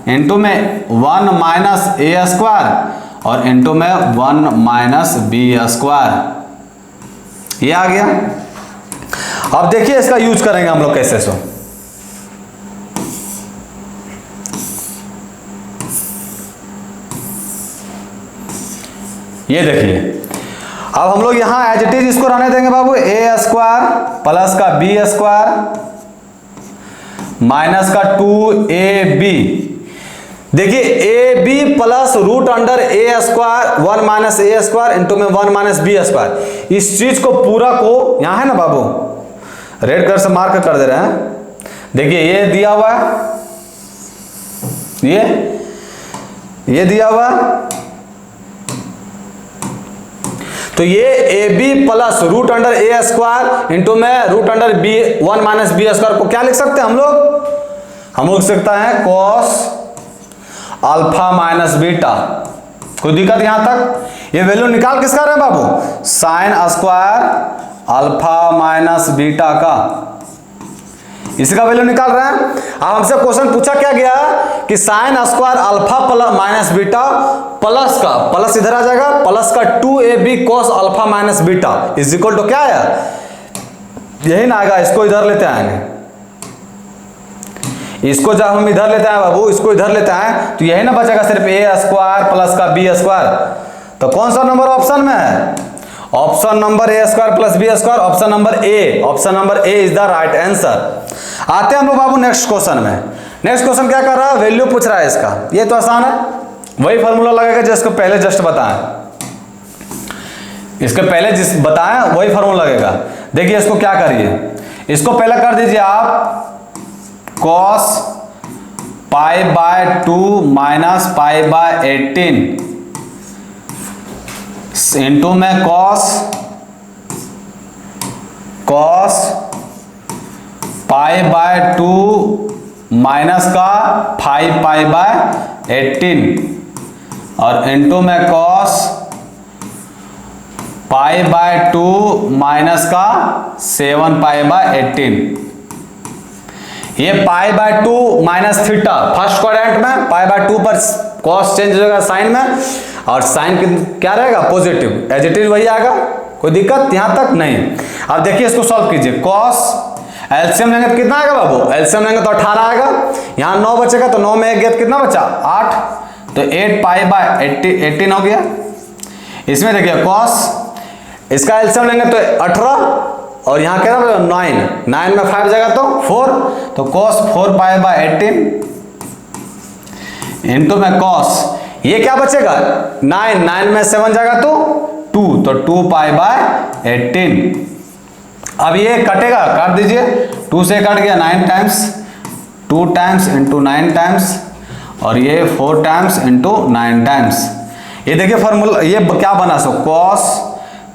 इंटू में 1 माइनस ए स्क्वायर और इंटू में 1 माइनस बी स्क्वायर, ये आ गया। अब देखिए इसका यूज करेंगे हम लोग कैसे। सो ये देखिए, अब हम लोग यहां एज इट इज इसको रहने देंगे बाबू, ए स्क्वायर प्लस का बी स्क्वायर माइनस का 2ab, देखिए A B plus root under A square 1 minus A square into में 1 माइनस बी स्क्वायर, इस चीज को पूरा को यहां है ना बाबू, रेड कलर से मार्क कर दे रहे हैं। देखिए ये दिया हुआ है, ये दिया हुआ है, तो ये a B plus root under A square into में root under b 1 minus b square को क्या लिख सकते हैं हम लोग लिख सकते हैं कॉस अल्फा माइनस बीटा। कोई दिक्कत यहां तक? ये वैल्यू निकाल किसका रहे हैं बाबू? Sine square alpha minus beta का, इसका वैल्यू निकाल रहे हैं। अब हमसे क्वेश्चन पूछा क्या गया कि sine square alpha plus minus beta plus का, प्लस इधर आ जाएगा, प्लस का 2ab cos alpha minus beta is equal to क्या है, यही ना आएगा। इसको इधर लेते आएंगे, इसको जब हम इधर लेते हैं बाबू, इसको इधर लेते हैं तो यही ना बचेगा सिर्फ ए स्क्वायर प्लस का बी स्क्वायर। तो कौन सा नंबर ऑप्शन में है? Option number a square plus b square, option number A, option number A is the right answer. आते हैं हम लोग बाबू नेक्स्ट क्वेश्चन में। नेक्स्ट क्वेश्चन क्या कर रहा है? वैल्यू पूछ रहा है इसका। ये तो आसान है, वही फॉर्मूला लगेगा जिसको पहले जस्ट बताएं, इसके पहले जिस बताएं वही फॉर्मूला लगेगा। देखिए इसको क्या करिए, इसको पहले कर दीजिए आप cos pi by 2 minus pi bye 18 into में cos पाई बाय 2 माइनस का 5 पाई बाय 18 और इंटू में cos पाई बाय 2 माइनस का 7 पाई बाय 18। ये pi by 2 minus theta first quadrant में, पाई बाय 2 पर कॉस चेंज हो जाएगा साइन में, और साइन क्या रहेगा पॉजिटिव, एज इट इज वही आएगा। कोई दिक्कत यहां तक नहीं। अब देखिए इसको सॉल्व कीजिए। कॉस एलसीएम लेंगे तो कितना आएगा बाबू? एलसीएम लेंगे तो 18 आएगा, यहां 9 बचेगा तो 9 में 1 गया तो कितना बचा? 8, तो 8 पाई बाय 18 हो गया। इसमें देखिए कॉस, इसका एलसीएम लेंगे तो 18 और यहाँ क्या 9 में 5 जाएगा तो 4, तो cos 4 पाई बाय 18 इंटू में cos, ये क्या बचेगा 9 में 7 जाएगा तो 2, तो 2 पाई बाय 18। अब ये कटेगा, काट दीजिए, 2 से कट गया 9 टाइम्स, 2 टाइम्स इंटू 9 टाइम्स, और ये 4 टाइम्स इंटू 9 टाइम्स। ये देखिए फॉर्मूला ये क्या बना, सो cos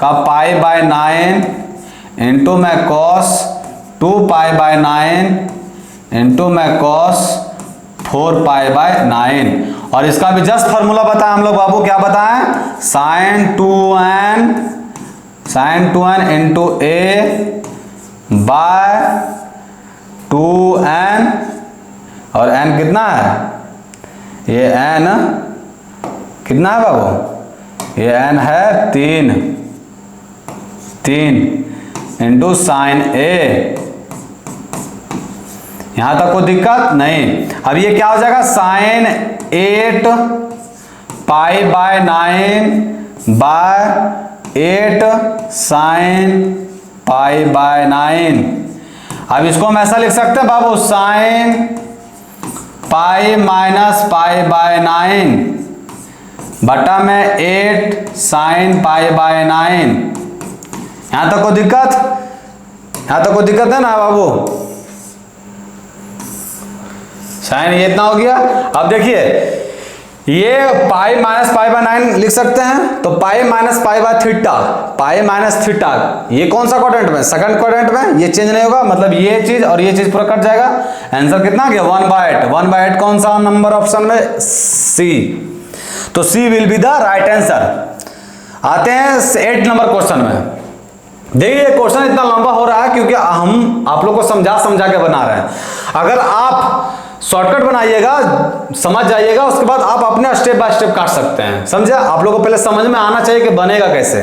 का पाई बाय 9 इंटू में cos 2 पाई बाय 9 इंटू में cos 4 पाई बाय 9, और इसका भी जस्ट फॉर्मूला बताएं हम लोग बाबू, क्या बताएं? sin 2n into a bye 2n, और n कितना है? ये n कितना है बाबू? ये n है 3 इंटू साइन ए। यहां तक कोई दिक्कत नहीं। अब ये क्या हो जाएगा? Sine 8 pi by 9 by 8 sine pi by 9। अब इसको हम ऐसा लिख सकते हैं बाबू, sine pi minus pi by 9 बटा में 8 साइन पाई बाय 9। यहां तक कोई दिक्कत? यहां तक कोई दिक्कत है ना बाबू? साइन ये इतना हो गया। अब देखिए ये पाई माइनस पाई बाय 9 लिख सकते हैं, तो पाई minus pi by theta, pi minus theta, ये कौन सा क्वाड्रेंट में? सेकंड क्वाड्रेंट में। ये चेंज नहीं होगा, मतलब ये चीज और ये चीज पूरा कट जाएगा। आंसर कितना आ गया? 1/8। 1/8 कौन सा नंबर ऑप्शन में? सी। तो C will be the right answer. आते हैं 8 नंबर क्वेश्चन में। देखिए क्वेश्चन इतना लंबा हो रहा है क्योंकि हम आप लोग को समझा के बना रहे हैं। अगर आप शॉर्टकट बनाइएगा, समझ जाइएगा, उसके बाद आप अपने स्टेप बाय स्टेप काट सकते हैं। समझे? आप लोगों को पहले समझ में आना चाहिए कि बनेगा कैसे।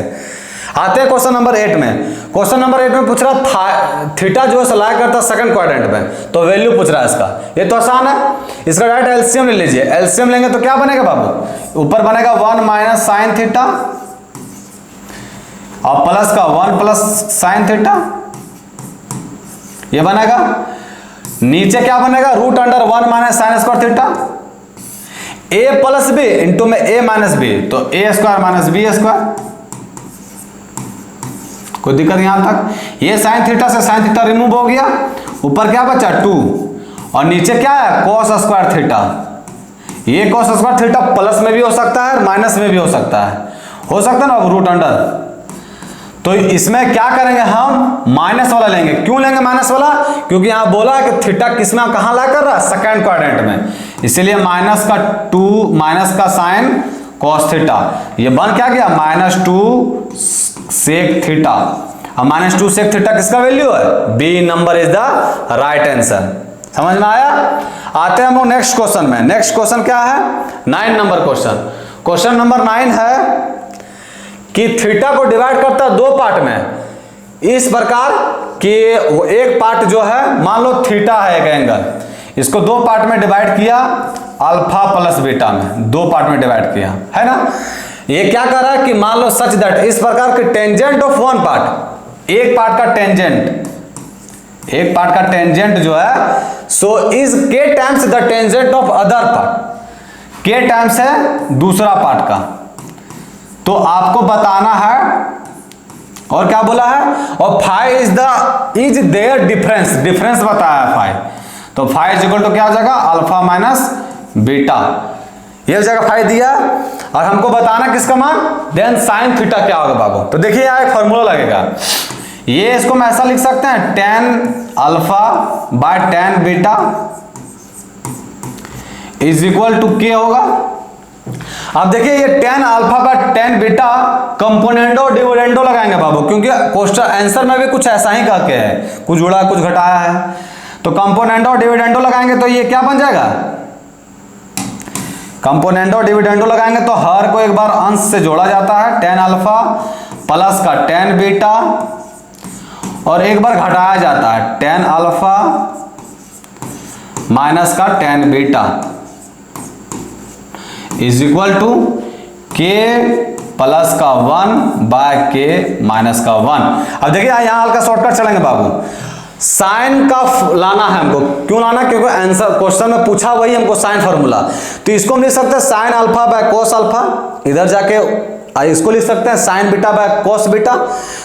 आते हैं क्वेश्चन नंबर 8 में। क्वेश्चन नंबर 8 में पूछ रहा था थीटा जो है सलाह करता सेकंड क्वाड्रेंट में, तो वैल्यू पूछ रहा है इसका। ये तो आसान है, इसका डायरेक्ट एलसीएम ले लीजिए। एलसीएम लेंगे तो क्या बनेगा बाबू? ऊपर बनेगा 1 माइनस साइन थीटा और प्लस का 1 प्लस साइन थीटा, ये बनेगा। नीचे क्या बनेगा? Root under 1 minus sine square theta. A plus b into में ए माइनस बी, तो a square minus b square. कोई दिक्कत यहां तक? ये साइन थीटा से साइन थीटा रिमूव हो गया, ऊपर क्या बचा 2 और नीचे क्या है कॉस स्क्वायर थीटा। ये कॉस स्क्वायर थीटा प्लस में भी हो सकता है माइनस में भी हो सकता है ना रूट अंडर। तो इसमें क्या करेंगे हम माइनस वाला लेंगे। क्यों लेंगे माइनस वाला? क्योंकि यहां बोला है कि थीटा किस में कहां ला कर रहा है सेकंड क्वाड्रेंट में, इसीलिए माइनस का 2 माइनस का साइन कॉस थीटा, ये बन क्या गया -2 सेक थीटा। अब -2 सेक थीटा किसका वैल्यू है? B number is the right answer. समझ में आया? आते हैं हम लोग नेक्स्ट क्वेश्चन में। नेक्स्ट क्वेश्चन क्या है? 9 नंबर क्वेश्चन। क्वेश्चन नंबर 9 है कि थीटा को डिवाइड करता है 2 पार्ट में इस प्रकार कि एक पार्ट जो है मान लो थीटा है एक एंगल, इसको 2 पार्ट में डिवाइड किया अल्फा प्लस बीटा में, 2 पार्ट में डिवाइड किया है ना। ये क्या कर रहा है कि मान लो सच दैट इस प्रकार के टेंजेंट ऑफ वन पार्ट, एक पार्ट का टेंजेंट जो है सो इज के times the tangent of other part, के टाइम्स है दूसरा पार्ट का। तो आपको बताना है और क्या बोला है, और फाई इज देयर डिफरेंस बताया है फाई, तो फाई इज इक्वल टू क्या हो जाएगा अल्फा माइनस बीटा, ये जगह फाई दिया और हमको बताना किसका मान, देन साइन थीटा क्या होगा बाबू। तो देखिए यहाँ एक फॉर्मूला लगेगा, ये इसको हम ऐसा लिख सकते हैं tan alpha by tan beta is equal to k होगा। अब देखिए ये tan alpha by tan beta componendo dividendo लगाएंगे बाबू, क्योंकि क्वेश्चन आंसर में भी कुछ ऐसा ही कह के है, कुछ जुड़ा कुछ घटाया है, तो कंपोनेंडो डिविडेंडो लगाएंगे तो ये क्या बन जाएगा, कंपोनेंडो डिविडेंडो लगाएंगे तो हर को एक बार अंश से जोड़ा जाता है, tan अल्फा प्लस का tan बीटा और एक बार घटाया जाता है tan अल्फा माइनस का tan beta is equal to k plus का 1 बाय के माइनस का 1। अब देखिए यहां हल्का शॉर्टकट चलेंगे बाबू, साइन का लाना है हमको, क्यों लाना, क्योंकि आंसर क्वेश्चन में पूछा वही हमको साइन फार्मूला, तो इसको हम लिख सकते हैं sine alpha by cos alpha, इधर जाके इसको लिख सकते हैं sign beta by cos beta,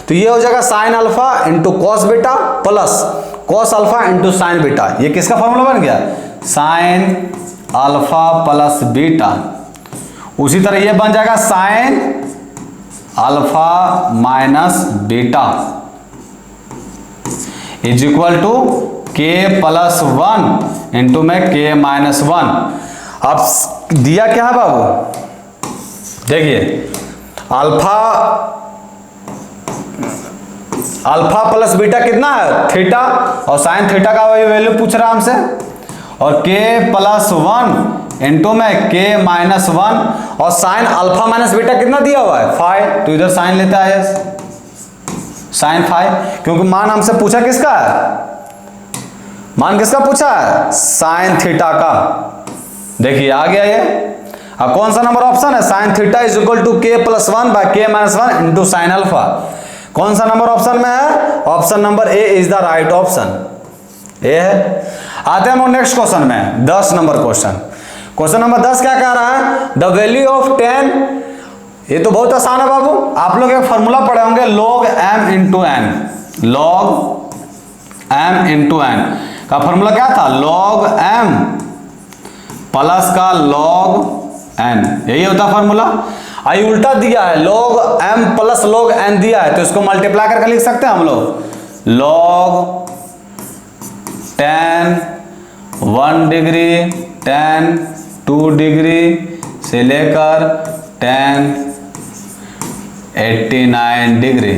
तो ये हो जाएगा sine alpha into cos beta plus cos alpha into sine beta, ये किसका फार्मूला बन गया, साइन अल्फा प्लस बीटा। उसी तरह ये बन जाएगा sine alpha minus beta is equal to k plus 1 into में के माइनस 1। अब दिया क्या है बाबू, देखिए अल्फा प्लस बीटा कितना है थीटा, और साइन थीटा का वही वैल्यू पूछ रहा है हमसे, और के प्लस 1 इंटू में के माइनस 1, और साइन अल्फा माइनस बीटा कितना दिया हुआ है 5, तो इधर साइन लेता है साइन 5, क्योंकि मान हमसे पूछा किसका है, मान किसका पूछा है, साइन थीटा का। देखिए आ गया ये, अब कौन सा नंबर ऑप्शन है, sine theta is equal to k plus 1 by k minus 1 into sine alpha, कौन सा नंबर ऑप्शन में है, option number A is the right option, a है। आते हैं हम नेक्स्ट क्वेश्चन में, 10 नंबर क्वेश्चन। क्वेश्चन नंबर 10 क्या कह रहा है, द वैल्यू ऑफ tan, ये तो बहुत आसान है बाबू, आप लोग एक फॉर्मूला पढ़े होंगे log m into n, log m into n का फॉर्मूला क्या था, log m प्लस का log n, यही होता फॉर्मूला। आई उल्टा दिया है, log m plus log n दिया है, तो इसको मल्टीप्लाई करके लिख सकते हैं हम लोग, log tan 1 degree tan 2 degree से लेकर tan 89 डिग्री।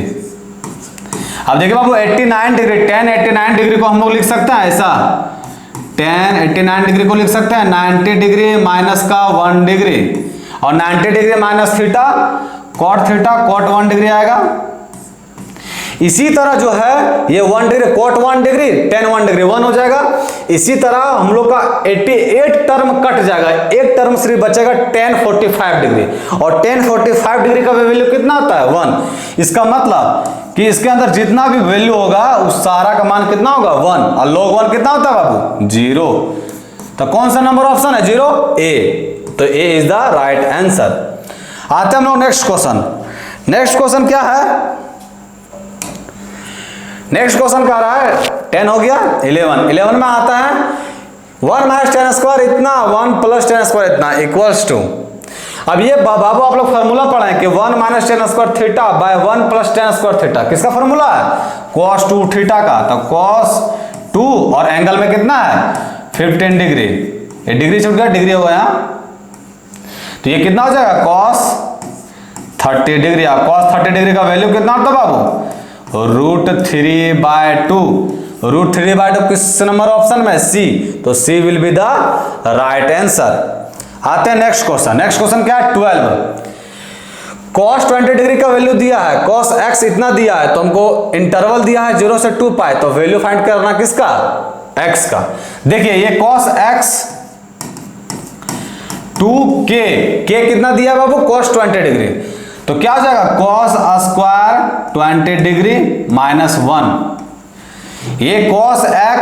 अब देखिए बाबू 89 डिग्री, tan 89 डिग्री को हम लोग लिख सकते हैं ऐसा, tan 89 डिग्री को लिख सकते हैं 90 डिग्री माइनस का 1 डिग्री, और 90 degree minus theta cot theta cot 1 degree आएगा। इसी तरह जो है ये 1 degree cot 1 degree tan 1 degree 1 हो जाएगा। इसी तरह हम लोग का 88 टर्म कट जाएगा, एक टर्म सिर्फ बचेगा tan 45 डिग्री, और tan 45 डिग्री का वैल्यू कितना होता है 1। इसका मतलब कि इसके अंदर जितना भी वैल्यू होगा उस सारा का मान कितना होगा 1, और log 1 कितना होता है बाबू 0। तो कौन सा नंबर ऑप्शन है 0, ए। तो ए इज द राइट आंसर। आते हम लोग नेक्स्ट क्वेश्चन। नेक्स्ट क्वेश्चन क्या है? नेक्स्ट क्वेश्चन कह रहा है 10 हो गया 11 में आता है 1 माइनस टेन स्क्वायर इतना 1 प्लस टेन स्क्वायर इतना इक्वल्स टू। अब ये बाबू आप लोग फॉर्मूला पढ़े कि 1 minus ten square theta by 1 plus ten square theta, किसका फॉर्मूला है? cos 2 थीटा का। तो cos 2 और एंगल में कितना है 15 डिग्री, ये डिग्री छूट गया, डिग्री हो गया, तो ये कितना हो जाएगा cos 30 डिग्री। cos 30 डिग्री का वैल्यू कितना होता बाबू? √3/2। √3/2 किस नंबर ऑप्शन में? सी। तो C will be the right answer. आते हैं नेक्स्ट क्वेश्चन। नेक्स्ट क्वेश्चन क्या है? 12। cos 20 डिग्री का वैल्यू दिया है, cos x इतना दिया है, तो हमको इंटरवल दिया है 0 से 2 पाई, तो वैल्यू फाइंड करना किसका? x का। देखिए ये cos x 2k, k कितना दिया है बाबू? cos 20 डिग्री, तो क्या हो जाएगा? cos square 20 degree minus 1। ये cos x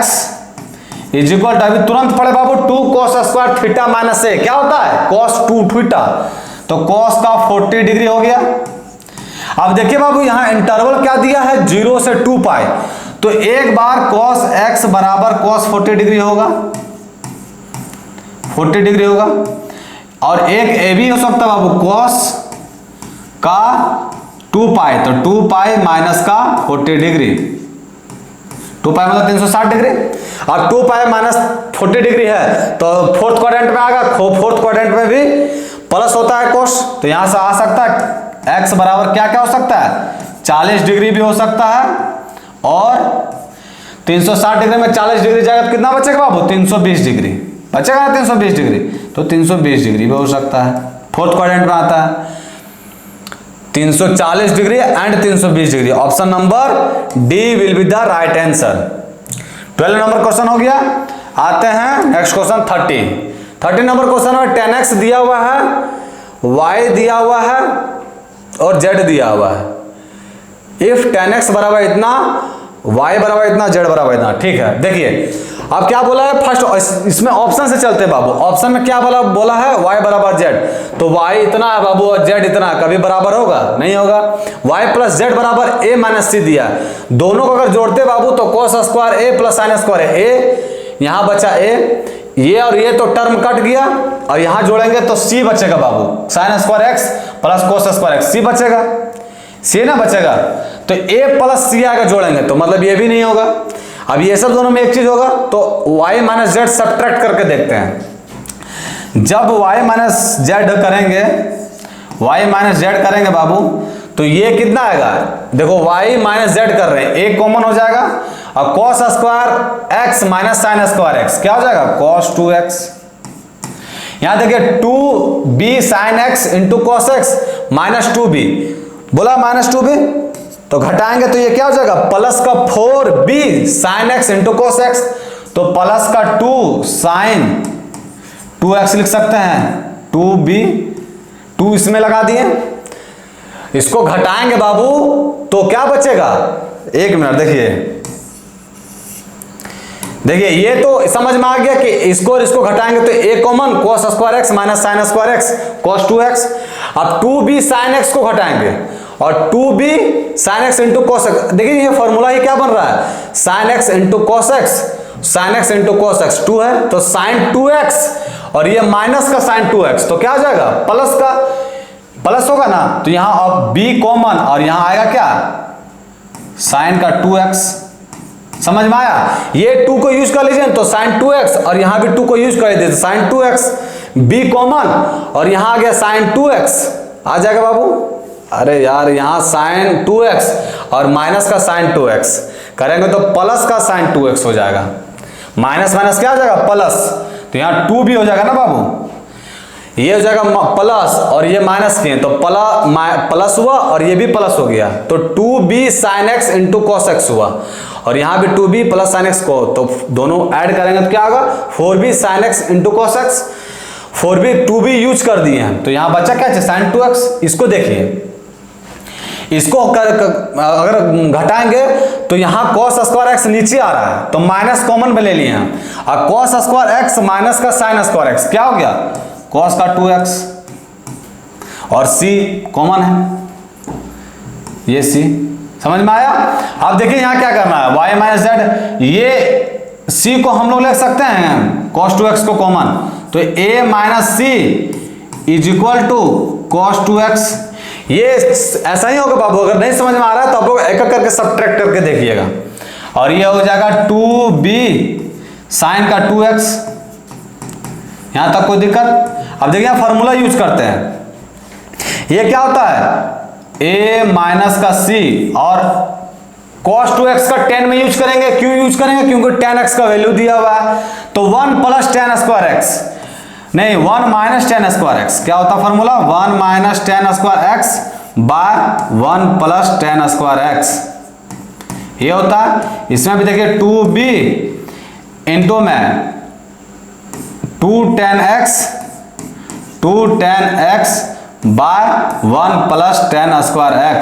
is equal to, अभी तुरंत पढ़े बाबू, 2 cos square theta minus a, क्या होता है? cos 2 थीटा, तो cos का 40 डिग्री हो गया। अब देखिए बाबू यहां इंटरवल क्या दिया है? 0 से 2 पाई, तो एक बार cos x बराबर cos 40 डिग्री होगा, 40 डिग्री होगा, और एक ए भी हो सकता है बाबू cos का 2 पाई, तो 2 पाई माइनस का 40 डिग्री, 2 पाई मतलब 360 डिग्री, और 2 पाई माइनस 40 डिग्री है, तो फोर्थ क्वाड्रेंट में आएगा, फोर्थ क्वाड्रेंट में भी प्लस होता है cos, तो यहां से आ सकता है x बराबर क्या क्या हो सकता है? 40 डिग्री भी हो सकता है, और 360 डिग्री में 40 डिग्री जाएगा तो कितना बचेगा बाबू? 320 डिग्री बचेगा ना, 320 डिग्री, तो 320 डिग्री भी हो सकता है, फोर्थ क्वाड्रेंट में आता है 340 degree and 320 degree. Option number D will be the right answer. 12 number question हो गया। आते हैं नेक्स्ट क्वेश्चन 30 नंबर क्वेश्चन में 10x दिया हुआ है, y दिया हुआ है और z दिया हुआ है। इफ 10x बराबर इतना, y बराबर इतना, z बराबर इतना, ठीक है। देखिए अब क्या बोला है, फर्स्ट इसमें ऑप्शन से चलते हैं बाबू। ऑप्शन में क्या बोला है? y बराबर z, तो y इतना है बाबू और z इतना, कभी बराबर होगा? नहीं होगा। y प्लस z बराबर a माइनस c दिया है, दोनों को अगर जोड़ते बाबू तो cos square a plus sine square a, यहाँ बचा a, ये और ये तो टर्म कट गया, और यहाँ जोड़ेंगे तो c बचेगा बाबू, sine square x plus cos square x, c बचेगा, c ना बचेगा, तो a प्लस c आगे जोड़ेंगे तो मतलब ये भी नहीं होगा। अब ये सब दोनों में एक चीज होगा, तो y माइनस जेड सब्ट्रैक्ट करके देखते हैं। जब y माइनस जेड करेंगे, y माइनस जेड करेंगे बाबू, तो ये कितना आएगा? देखो y माइनस जेड कर रहे हैं, एक कॉमन हो जाएगा, और cos square x minus sine square x क्या हो जाएगा? cos 2x। यहां देखिए 2b sine x into cos x minus 2b, बोला माइनस 2b, तो घटाएंगे तो ये क्या हो जाएगा? प्लस का 4b sine x into cos x, तो प्लस का 2 साइन 2x लिख सकते हैं, 2b, 2 इसमें लगा दिए, इसको घटाएंगे बाबू तो क्या बचेगा? एक मिनट देखिए ये तो समझ में आ गया कि इसको और इसको घटाएंगे तो एक common, cos square x minus sine square x cos 2x। अब 2b साइन x को घटाएंगे और 2b sine x into cos x, देखिए ये फॉर्मूला ही क्या बन रहा है? Sine x into cos x, sine x into cos x 2 है, तो साइन 2x और ये माइनस का साइन 2x, तो क्या आ जाएगा? प्लस का प्लस होगा ना, तो यहां अब b कॉमन और यहां आएगा क्या? साइन का 2x। समझ में आया? ये 2 को यूज कर लीजिए तो साइन 2x, और यहां भी 2 को यूज कर लीजिए साइन 2x, b कॉमन और यहां आ गया साइन 2x, आ जाएगा बाबू। अरे यार यहां साइन 2x और माइनस का साइन 2x करेंगे तो प्लस का साइन 2x हो जाएगा, माइनस माइनस क्या हो जाएगा? प्लस, तो यहां 2 भी हो जाएगा ना बाबू, ये हो जाएगा प्लस और ये माइनस किए तो प्लस हुआ और ये भी प्लस हो गया, तो 2b sine x into cos x हुआ, और यहाँ भी 2b प्लस साइन x को, तो दोनों ऐड करेंगे तो क्या होगा? 4b sine x into cos x, 4b 2b use कर दिए हैं, तो यहाँ बचा क्या? Sign 2x। इसको देखिए, इसको अगर घटाएंगे तो यहाँ cos स्क्वायर x नीचे आ रहा है, तो माइनस कॉमन में ले लिए हैं, और cos स्क्वायर x माइनस का साइन स्क्वायर x क्या हो गया? कॉस का 2x और c कॉमन है, ये c समझ में आया। अब देखिए यहाँ क्या करना है, y माइनस जेड, ये c को हम लोग ले सकते हैं cos 2x को कॉमन, तो a minus c is equal to cos 2x। ये ऐसा ही होगा बाबू, अगर नहीं समझ में आ रहा है तो आप लोग एक एक करके सब्ट्रैक्ट करके देखिएगा, और ये हो जाएगा 2b साइन का 2x। यहां तक कोई दिक्कत। अब देखिए फॉर्मूला यूज करते हैं, ये क्या होता है a माइनस का c और cos 2x का tan में यूज करेंगे। क्यों यूज करेंगे, क्योंकि tan x का वैल्यू दिया हुआ है, तो 1 प्लस tan स्क्वायर x, नहीं 1 माइनस tan स्क्वायर x, क्या होता है formula 1 minus tan square x by 1 plus tan square x, ये होता है। इसमें भी देखिए 2b इंटू में 2 tan x by 1 plus tan square x।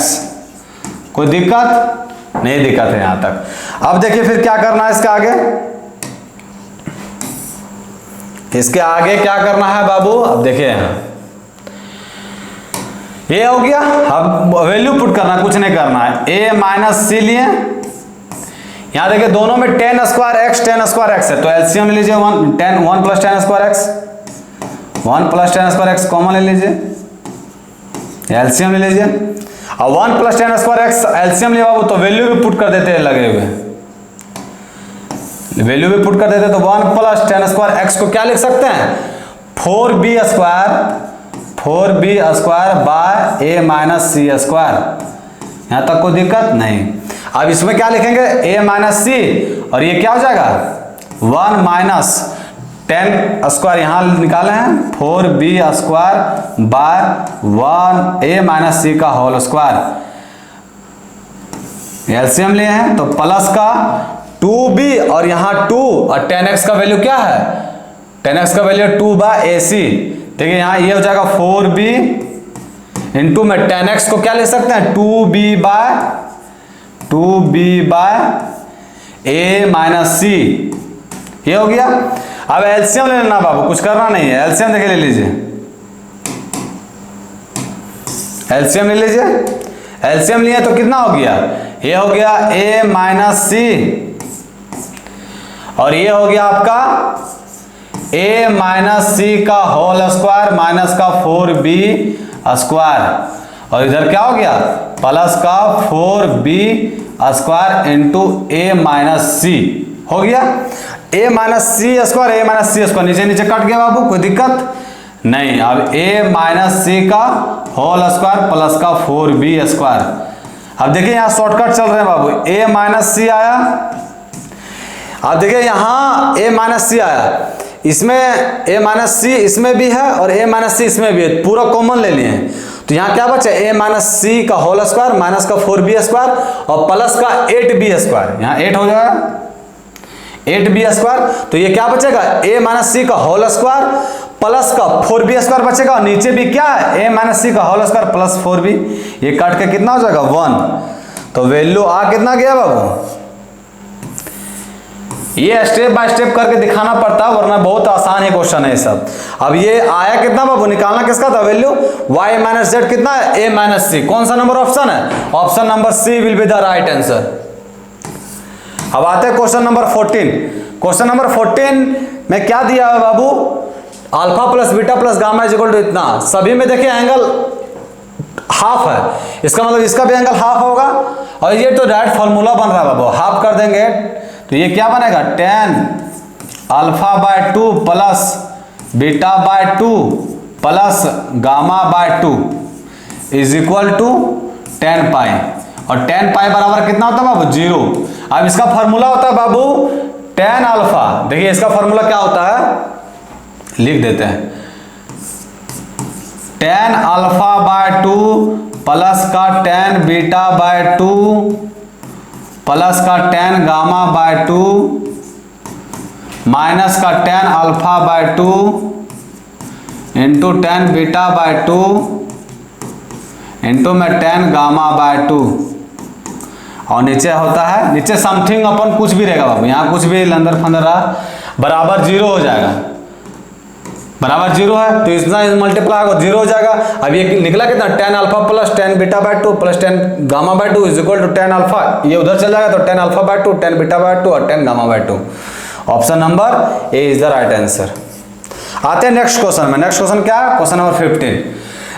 कोई दिक्कत नहीं, दिक्कत है यहां तक। अब देखिए फिर क्या करना है इसके आगे, इसके आगे क्या करना है बाबू। अब देखिए यहां ये हो गया, अब वैल्यू पुट करना, कुछ नहीं करना है। a माइनस सी लिए, यहां देखिए दोनों में tan स्क्वायर x है, तो एलसीएम ले लीजिए 1 plus tan square x, 1 plus tan square x common ले लीजिए, एलसीएम ले लीजिए। अब 1 plus tan square x LCM ले बाबू, तो वैल्यू भी पुट कर देते हैं, लगे हुए वैल्यू भी पुट कर देते, तो 1 प्लस tan स्क्वायर x को क्या लिख सकते हैं 4b square by a minus c square. यहां तक कोई दिक्कत नहीं। अब इसमें क्या लिखेंगे a माइनस सी, और ये क्या हो जाएगा 1 माइनस tan स्क्वायर, यहां निकाले हैं 4b square by 1 a minus c का होल स्क्वायर, एलसीएम लिए हैं, तो प्लस का 2b और यहां 2, और tan x का वैल्यू क्या है, tan x का वैल्यू 2 बाय ac। देखिए यहां ये हो जाएगा 4b इंटू में tan x को क्या ले सकते हैं 2b बाय a माइनस सी, ये हो गया। अब एलसीएम ले लेना बाबू, कुछ करना नहीं है, एलसीएम देखिए ले लीजिए, एलसीएम ले लीजिए। एलसीएम लिए तो कितना हो गया, ये हो गया a माइनस सी, और ये हो गया आपका a माइनस सी का होल स्क्वायर माइनस का 4b स्क्वायर, और इधर क्या हो गया प्लस का 4b square into a minus c, हो गया a माइनस सी स्क्वायर, नीचे नीचे कट गया बाबू, कोई दिक्कत नहीं। अब a माइनस सी का होल स्क्वायर प्लस का 4b स्क्वायर। अब देखिए यहाँ शॉर्टकट चल रहे हैं बाबू, a माइनस सी आया, अब देखिए यहाँ a माइनस सी आया, इसमें a माइनस सी इसमें भी है और a माइनस सी इसमें भी है, पूरा कॉमन ले लिए हैं, तो यहाँ क्या बचा a माइनस सी का होल स्क्वायर माइनस का 4b स्क्वायर और प्लस का 8b स्क्वायर, यहाँ 8 हो जाएगा 8b स्क्वायर, तो ये क्या बचेगा a माइनस सी का होल स्क्वायर प्लस का 4b स्क्वायर बचेगा, और नीचे भी क्या है a माइनस सी का होल स्क्वायर प्लस 4b, ये काट के कितना हो जाएगा 1, तो वैल्यू आ कितना गया बाबू। ये स्टेप बाय स्टेप करके दिखाना पड़ता है, वरना बहुत आसान है क्वेश्चन है सब। अब ये आया कितना बाबू, निकालना किसका था वैल्यू y माइनस जेड कितना है a माइनस सी, कौन सा नंबर ऑप्शन है, option number C will be the right answer. अब आते हैं क्वेश्चन नंबर 14। क्वेश्चन नंबर 14 में क्या दिया है बाबू, alpha plus beta plus gamma is equal to इतना, सभी में देखिए एंगल हाफ है, इसका मतलब इसका भी एंगल हाफ होगा, और ये तो डायरेक्ट फॉर्मूला बन रहा है बाबू, हाफ कर देंगे तो ये क्या बनेगा tan alpha by 2 plus beta by 2 plus gamma by 2 is equal to tan pi, और tan पाई बराबर कितना होता है बाबू 0। अब इसका फॉर्मूला होता है बाबू tan अल्फा, देखिए इसका फॉर्मूला क्या होता है लिख देते हैं, tan अल्फा बाय 2 प्लस का tan बीटा बाय 2 प्लस का tan गामा बाय 2 माइनस का tan alpha by 2 into tan beta by 2 into में tan गामा बाय 2, और नीचे होता है, नीचे समथिंग अपन कुछ भी रहेगा बाबू, यहाँ कुछ भी अंदर फंदर रहा बराबर 0 हो जाएगा, बराबर 0 है, तो इतना मल्टीप्लाई होगा 0 हो जाएगा। अब ये निकला कितना, tan alpha plus tan beta by 2 plus tan gamma by 2 is equal to tan alpha, ये उधर चल जाएगा तो tan alpha by 2 tan beta by 2 और tan gamma by 2। Option number A is the right answer. आते हैं next question में। Next question क्या है, question number 15।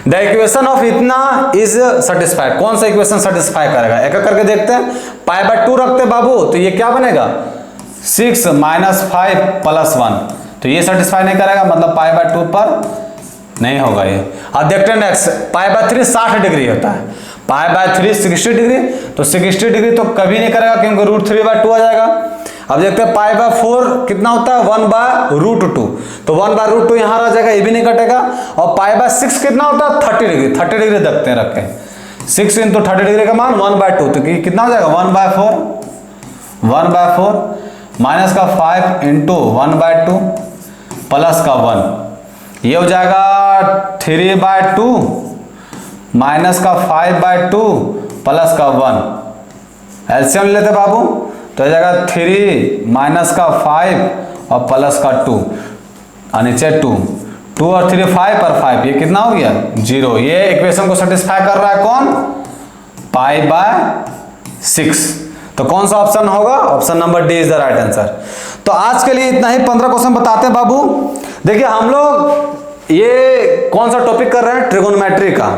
The equation of इतना इज सेटिस्फाइड। कौन सा इक्वेशन सेटिस्फाई करेगा, एक एक करके देखते हैं। पाई बाय 2 रखते हैं बाबू, तो ये क्या बनेगा 6 माइनस 5 प्लस 1, तो ये सेटिस्फाई नहीं करेगा, मतलब पाई बाय 2 पर नहीं होगा ये। अब देखते हैं नेक्स्ट, पाई बाय 3 60 डिग्री होता है, पाई बाय 3 60 डिग्री, तो 60 डिग्री तो कभी नहीं करेगा क्योंकि √3/2 आ जाएगा। अब देखते हैं पाई बाय 4 कितना होता है 1/√2, तो 1/√2 यहाँ रह जाएगा, ये भी नहीं कटेगा। और पाई बाय 6 कितना होता है 30 डिग्री, 30 डिग्री देखते हैं रख के, 6 × 30 डिग्री का मान 1/2, तो कितना हो जाएगा 1/4 माइनस का 5 × 1/2 प्लस का 1, ये हो जाएगा 3/2 माइनस का 5/2 प्लस का 1। एलसीएम लेते बाबू, तो हो जाएगा 3 माइनस का 5 और प्लस का 2 और नीचे 2 और 3 5 और 5, ये कितना हो गया 0। ये इक्वेशन को सेटिस्फाई कर रहा है कौन, पाई बाय 6। तो कौन सा ऑप्शन होगा, option number D is the right answer. तो आज के लिए इतना ही, 15 क्वेश्चन बताते हैं बाबू। देखिए हम लोग ये कौन सा टॉपिक कर रहे हैं, ट्रिगोनोमेट्री का।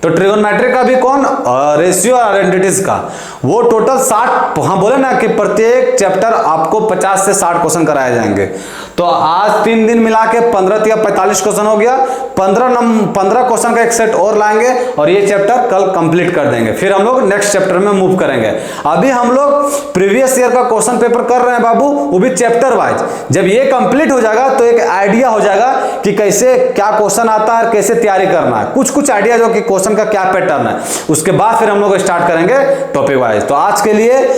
तो ट्रिगोनोमेट्री का भी कौन, रेशियो और आइडेंटिटीज का, वो टोटल 60, हम बोले ना कि प्रत्येक चैप्टर आपको 50 से 60 क्वेश्चन कराए जाएंगे। तो आज 3 दिन मिला के 15 या 45 क्वेश्चन हो गया। 15 क्वेश्चन का एक सेट और लाएंगे और ये चैप्टर कल कंप्लीट कर देंगे, फिर हम लोग नेक्स्ट चैप्टर में मूव करेंगे। अभी हम लोग प्रीवियस ईयर का क्वेश्चन पेपर कर रहे हैं बाबू, वो भी चैप्टर वाइज। जब ये कंप्लीट हो जाएगा तो एक आइडिया हो जाएगा कि कैसे क्या क्वेश्चन आता है, कैसे तैयारी करना है, कुछ आइडिया जो कि क्वेश्चन का क्या पैटर्न है, उसके बाद फिर हम लोग स्टार्ट करेंगे टॉपिक वाइज। तो आज के लिए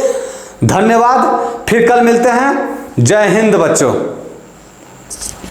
धन्यवाद, फिर कल मिलते हैं। जय हिंद बच्चों।